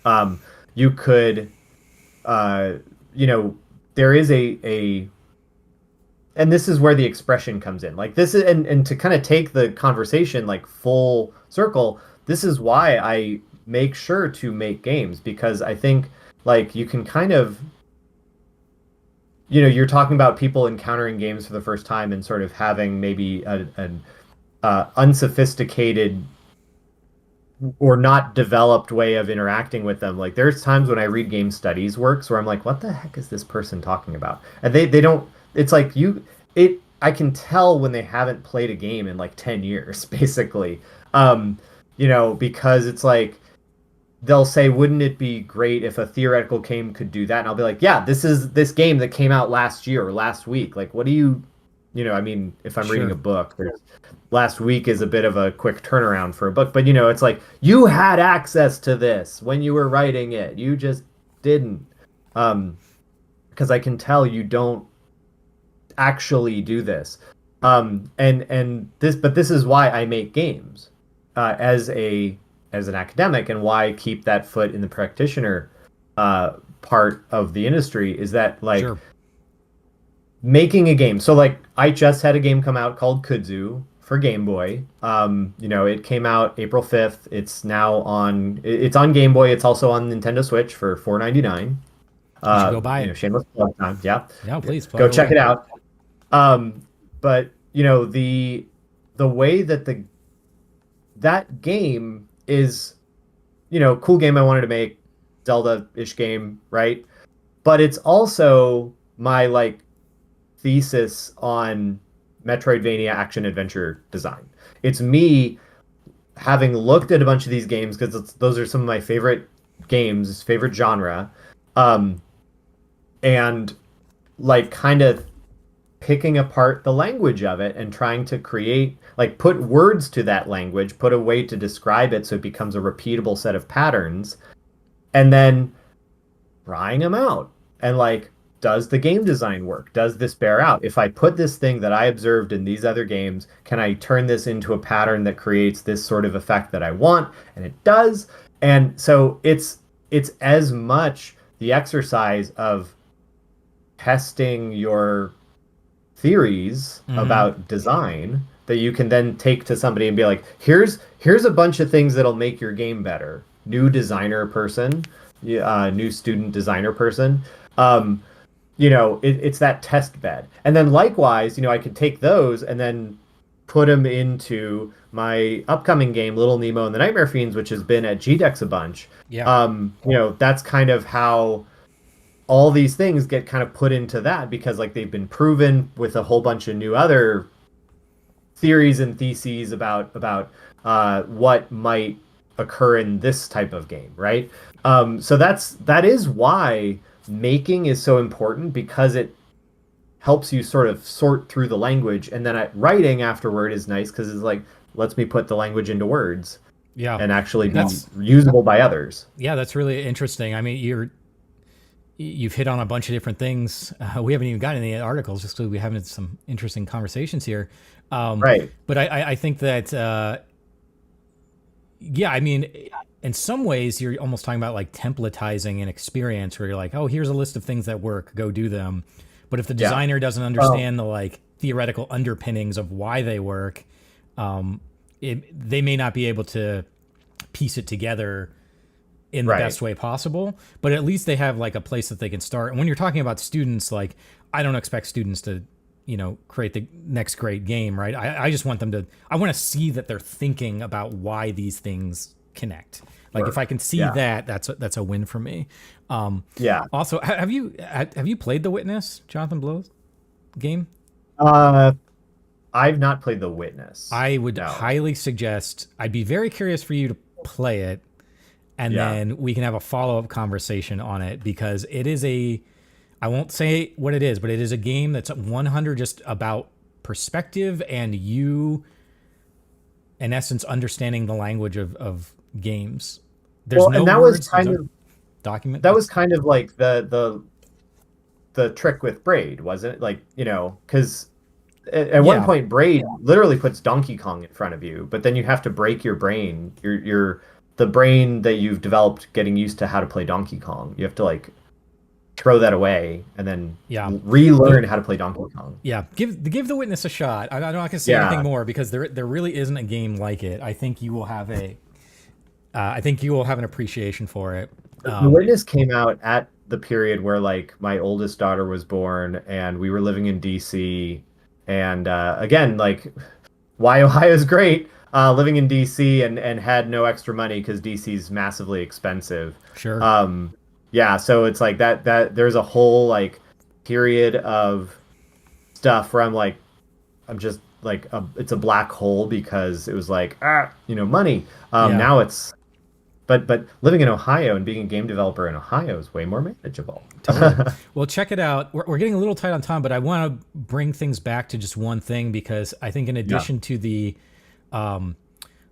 um, you could uh, you know, there is a and this is where the expression comes in. Like this is and to kind of take the conversation like full circle, this is why I make sure to make games because I think like you can kind of you're talking about people encountering games for the first time and sort of having maybe an unsophisticated or not developed way of interacting with them. Like there's times when I read game studies works where I'm like, what the heck is this person talking about? And they don't it's like I can tell when they haven't played a game in like 10 years, basically. Because it's like they'll say, wouldn't it be great if a theoretical game could do that? And I'll be like, yeah, this is this game that came out last year or last week. Like, what do I mean, if I'm reading a Sure. book, last week is a bit of a quick turnaround for a book, but it's like you had access to this when you were writing it. You just didn't. Um, because I can tell you don't actually do this. But this is why I make games as an academic, and why I keep that foot in the practitioner part of the industry is that like Sure. making a game. So like I just had a game come out called Kudzu for Game Boy. It came out April 5th. It's on Game Boy. It's also on Nintendo Switch for 4.99. You should go buy it. Shameless plug time. Yeah. No, please plug Go check away. it out. But the way that that game is, cool game I wanted to make, Zelda-ish game, right? But it's also my like thesis on Metroidvania action adventure design. It's me having looked at a bunch of these games because those are some of my favorite games, favorite genre, um, and like kind of picking apart the language of it and trying to create like put words to that language, put a way to describe it so it becomes a repeatable set of patterns, and then trying them out and like does the game design work? Does this bear out? If I put this thing that I observed in these other games, can I turn this into a pattern that creates this sort of effect that I want? And it does. And so it's as much the exercise of testing your theories Hmm. about design that you can then take to somebody and be like, here's a bunch of things that'll make your game better. New designer person, new student designer person. Um, it's that test bed. And then likewise, I could take those and then put them into my upcoming game, Little Nemo and the Nightmare Fiends, which has been at GDEX a bunch. Yeah. That's kind of how all these things get kind of put into that because like they've been proven with a whole bunch of new other theories and theses about what might occur in this type of game, right? So that is why making is so important because it helps you sort of sort through the language, and then writing afterward is nice because it's like lets me put the language into words Yeah. and actually be That's usable by others. yeah, that's really interesting. I mean, you've hit on a bunch of different things. We haven't even gotten any articles just because we haven't had some interesting conversations here. Right. But I think that yeah, I mean, in some ways, you're almost talking about like templatizing an experience where you're like, oh, here's a list of things that work, go do them. But if the Yeah. designer doesn't Oh, understand the like theoretical underpinnings of why they work, they may not be able to piece it together in the right. best way possible. But at least they have like a place that they can start. And when you're talking about students, like I don't expect students to create the next great game, right? I just want them to, I want to see that they're thinking about why these things connect. Like if Sure. I can see Yeah. that, that's a win for me. Yeah. Also, have you played The Witness, Jonathan Blow's game? Uh, I've not played The Witness. I would No. highly suggest. I'd be very curious for you to play it, and Yeah. then we can have a follow up conversation on it because it is a I won't say what it is, but it is a game that's 100 just about perspective and you, in essence, understanding the language of games. There's Well, no and that was words. There's kind no of document. that was kind of like the trick with Braid, wasn't it? Like, because at one Yeah, point Braid literally puts Donkey Kong in front of you, but then you have to break your brain, the brain that you've developed getting used to how to play Donkey Kong. You have to like throw that away and then yeah. relearn The how to play Donkey Kong. Yeah, give the witness a shot. I'm not gonna say anything Yeah. more because there really isn't a game like it. I think you will have I think you will have an appreciation for it. The Witness came out at the period where like my oldest daughter was born and we were living in DC, and again, like why Ohio's great, living in DC and had no extra money because DC's massively expensive. Sure. Um, yeah, so it's like that there's a whole like period of stuff where I'm just like it's a black hole because it was like money. Yeah. Now it's but living in Ohio and being a game developer in Ohio is way more manageable. Totally. Well, check it out. We're getting a little tight on time, but I want to bring things back to just one thing because I think in Yeah, addition to um,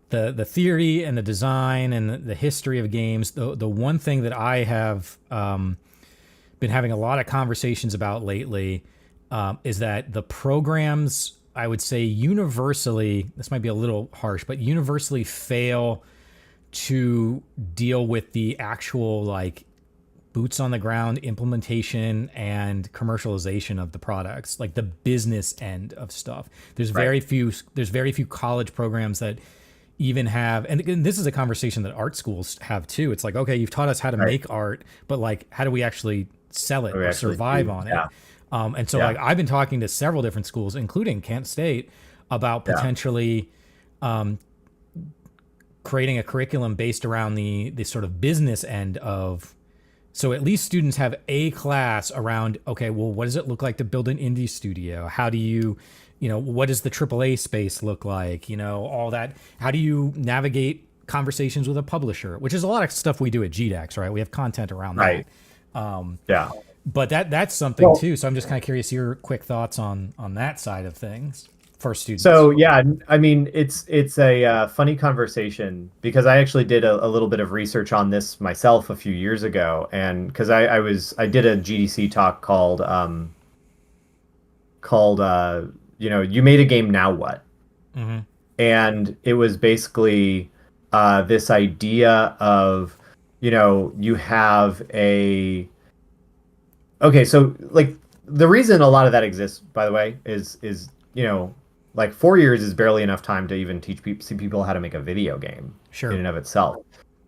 the theory and the design and the history of games, the one thing that I have been having a lot of conversations about lately is that the programs, I would say universally, this might be a little harsh, but universally fail to deal with the actual like boots on the ground implementation and commercialization of the products, like the business end of stuff. right. There's very few college programs that even have, and this is a conversation that art schools have too. It's like, okay, you've taught us how to Right. make art, but like, how do we actually sell it We or actually survive do. on it? Yeah, And so yeah, like I've been talking to several different schools, including Kent State, about yeah. potentially creating a curriculum based around the sort of business end of, so at least students have a class around, okay, well, what does it look like to build an indie studio? How do you, what does the AAA space look like? All that. How do you navigate conversations with a publisher, which is a lot of stuff we do at GDEX, right? We have content around that. Right. Yeah. But that's something Well, too. So I'm just kind of curious your quick thoughts on that side of things for students. so yeah, I mean, it's a funny conversation because I actually did a little bit of research on this myself a few years ago, and because I did a GDC talk called you made a game, now what? Mm-hmm. And it was basically this idea of you have a okay, so like the reason a lot of that exists, by the way, is like 4 years is barely enough time to even see people how to make a video game in Sure. and of itself.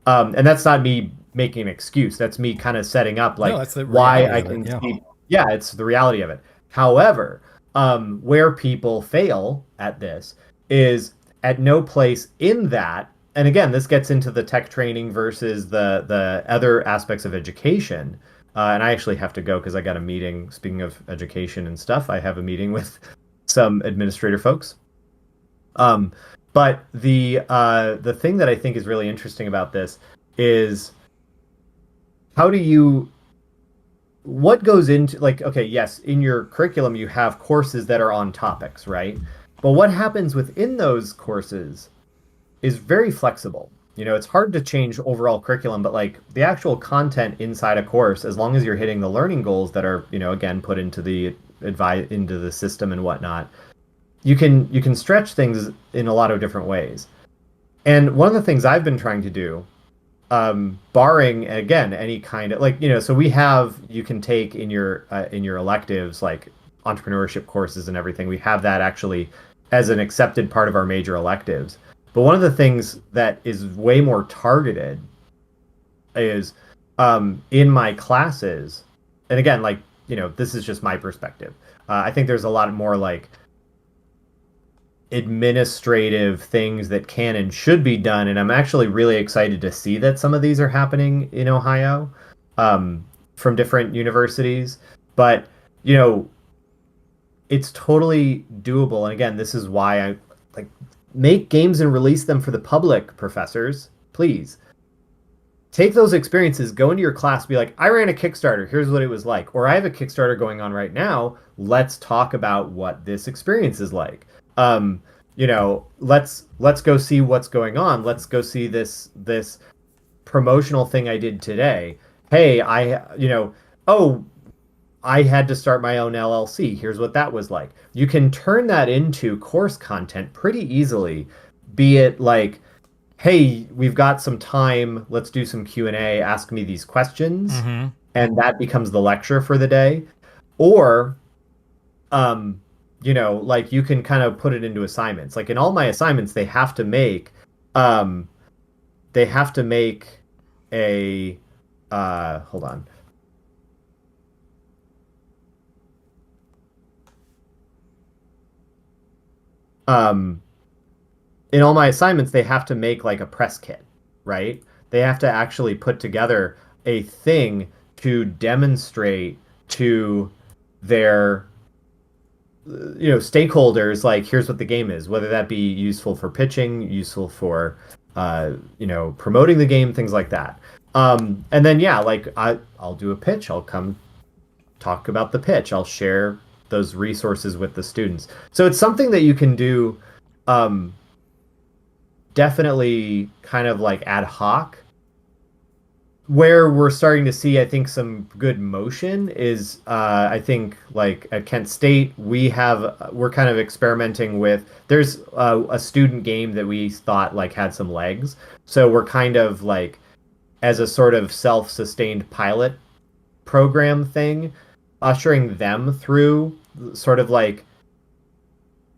And that's not me making an excuse. That's me kind of setting up No, like that's the why reality I of it. can Yeah. see. Yeah, it's the reality of it. However, where people fail at this is at no place in that. And again, this gets into the tech training versus the other aspects of education. And I actually have to go because I got a meeting. Speaking of education and stuff, I have a meeting with some administrator folks. Um, but the thing that I think is really interesting about this is how do you what goes into like okay, yes, in your curriculum you have courses that are on topics, right? But what happens within those courses is very flexible. It's hard to change overall curriculum, but like the actual content inside a course, as long as you're hitting the learning goals that are, again, put into the into the system and whatnot, you can stretch things in a lot of different ways. And one of the things I've been trying to do, barring again any kind of like so you can take in your electives like entrepreneurship courses and everything. We have that actually as an accepted part of our major electives. But one of the things that is way more targeted is in my classes, and again, like this is just my perspective. I think there's a lot more like administrative things that can and should be done, and I'm actually really excited to see that some of these are happening in Ohio from different universities. But it's totally doable. And again, this is why I like make games and release them for the public, professors, please. take those experiences, go into your class, be like, I ran a Kickstarter, here's what it was like, or I have a Kickstarter going on right now, let's talk about what this experience is like. um let's go see what's going on, let's go see this promotional thing I did today. Hey, oh, I had to start my own LLC. Here's what that was like. You can turn that into course content pretty easily. Be it like, hey, we've got some time, let's do some Q&A, ask me these questions, Mm-hmm. and that becomes the lecture for the day. Or like you can kind of put it into assignments. Like in all my assignments, um they have to make a hold on. Um in all my assignments, they have to make like a press kit, right? They have to actually put together a thing to demonstrate to their stakeholders, like, here's what the game is, whether that be useful for pitching, useful for promoting the game, things like that. And then yeah, like I'll do a pitch, I'll come talk about the pitch, I'll share those resources with the students. So it's something that you can do, um definitely kind of like ad hoc. Where we're starting to see, I think, some good motion is, I think, like at Kent State, we're kind of experimenting with. There's a student game that we thought like had some legs, so we're kind of like, as a sort of self-sustained pilot program thing, ushering them through sort of like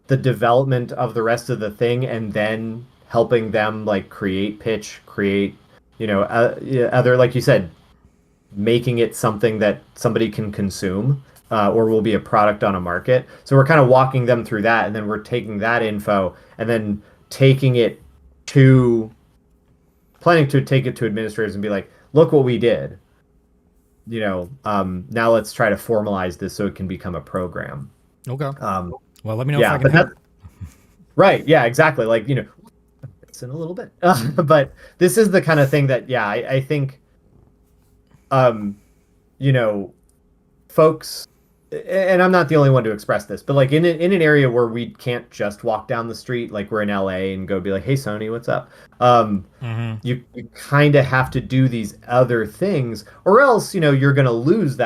the development of the rest of the thing, and then helping them like create pitch, create, yeah, other, like you said, making it something that somebody can consume, or will be a product on a market. So we're kind of walking them through that, and then we're taking that info and then taking it to planning to take it to administrators and be like, look what we did. Now let's try to formalize this so it can become a program. Okay. Um, Well, let me know if yeah, I can but that's help. right. Yeah, exactly. Like, it's in a little bit. But this is the kind of thing that, yeah, I think, um, you know, folks, and I'm not the only one to express this, but like in an area where we can't just walk down the street, like we're in LA, and go be like, hey, Sony, what's up? Mm-hmm. You kind of have to do these other things, or else, you're going to lose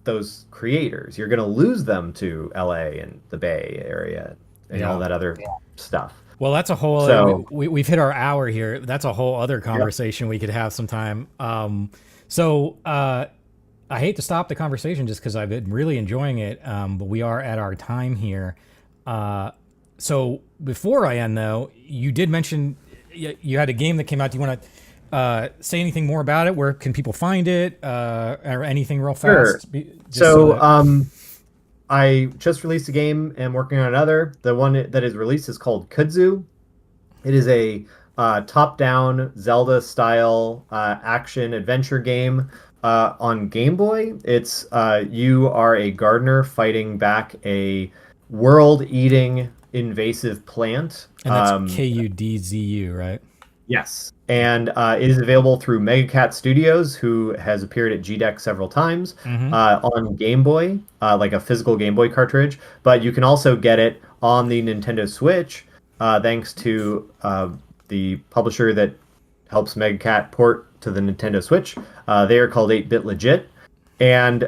those creators. You're going to lose them to LA and the Bay Area and all Yeah. that other stuff. Well, that's a whole. So, We've hit our hour here. That's a whole other yep. conversation we could have sometime. So I hate to stop the conversation just because I've been really enjoying it, but we are at our time here. So before I end, though, you did mention you had a game that came out. Do you want to say anything more about it? Where can people find it, or anything real Sure. fast? So, I just released a game and working on another. The one that is released is called Kudzu. It is a top-down Zelda-style action adventure game on Game Boy. It's you are a gardener fighting back a world-eating invasive plant. And that's KUDZU, right? Yes, and it is available through Megacat Studios, who has appeared at GDEC several times, Mm-hmm. on Game Boy, like a physical Game Boy cartridge. But you can also get it on the Nintendo Switch, thanks to the publisher that helps Megacat port to the Nintendo Switch. They are called 8-Bit Legit, and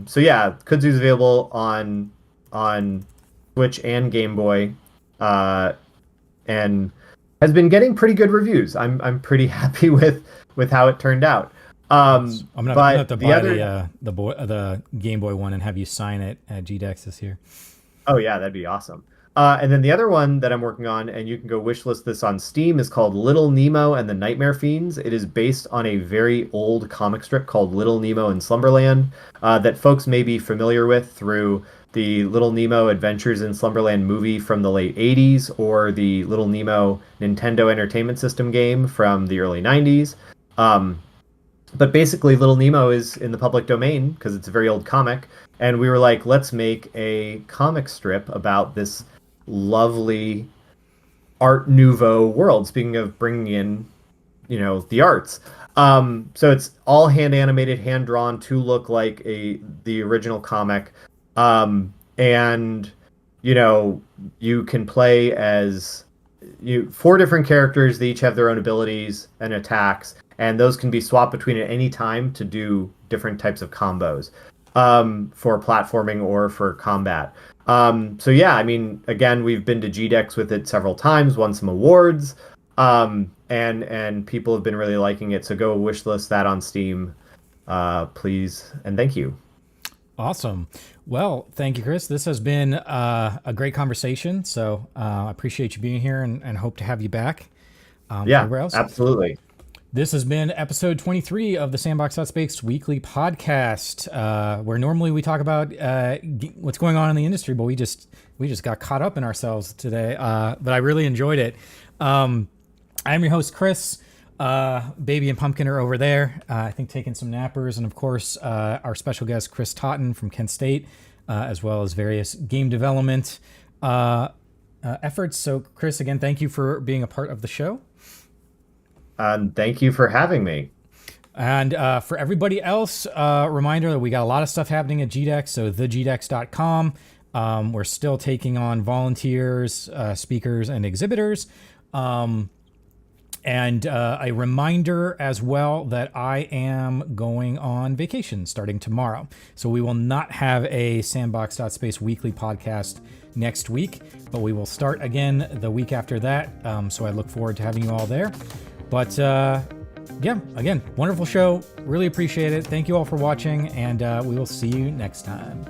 so yeah, Kudzu is available on Switch and Game Boy, and has been getting pretty good reviews. I'm pretty happy with how it turned out. I'm gonna have But to the buy other, the Game Boy one and have you sign it at GDEX this year. oh yeah, that'd be awesome. And then the other one that I'm working on, and you can go wishlist this on Steam, is called Little Nemo and the Nightmare Fiends. It is based on a very old comic strip called Little Nemo in Slumberland, that folks may be familiar with through the Little Nemo Adventures in Slumberland movie from the late 80s, or the Little Nemo Nintendo Entertainment System game from the early 90s. But basically, Little Nemo is in the public domain because it's a very old comic, and we were like, let's make a comic strip about this lovely Art Nouveau world. Speaking of bringing in, the arts, So it's all hand animated, hand drawn to look like the original comic. And you know, you can play as four different characters. They each have their own abilities and attacks, and those can be swapped between at any time to do different types of combos, for platforming or for combat. So yeah, I mean, again, we've been to GDEX with it several times, won some awards, and people have been really liking it. So go wishlist that on Steam, please, and thank you. Awesome. Well, thank you, Chris. This has been a great conversation. So I appreciate you being here and hope to have you back. Yeah, everywhere else. absolutely. This has been episode 23 of the Sandbox.Space weekly podcast, where normally we talk about what's going on in the industry, but we just got caught up in ourselves today. But I really enjoyed it. I'm your host, Chris. Baby and Pumpkin are over there, I think taking some nappers. And of course, our special guest, Chris Totten from Kent State, as well as various game development efforts. So Chris, again, thank you for being a part of the show. Thank you for having me. And for everybody else, reminder that we got a lot of stuff happening at GDEX, so thegdex.com. We're still taking on volunteers, speakers, and exhibitors. And a reminder as well that I am going on vacation starting tomorrow. So we will not have a Sandbox.Space weekly podcast next week, but we will start again the week after that. So I look forward to having you all there. But yeah, again, wonderful show. Really appreciate it. Thank you all for watching, and we will see you next time.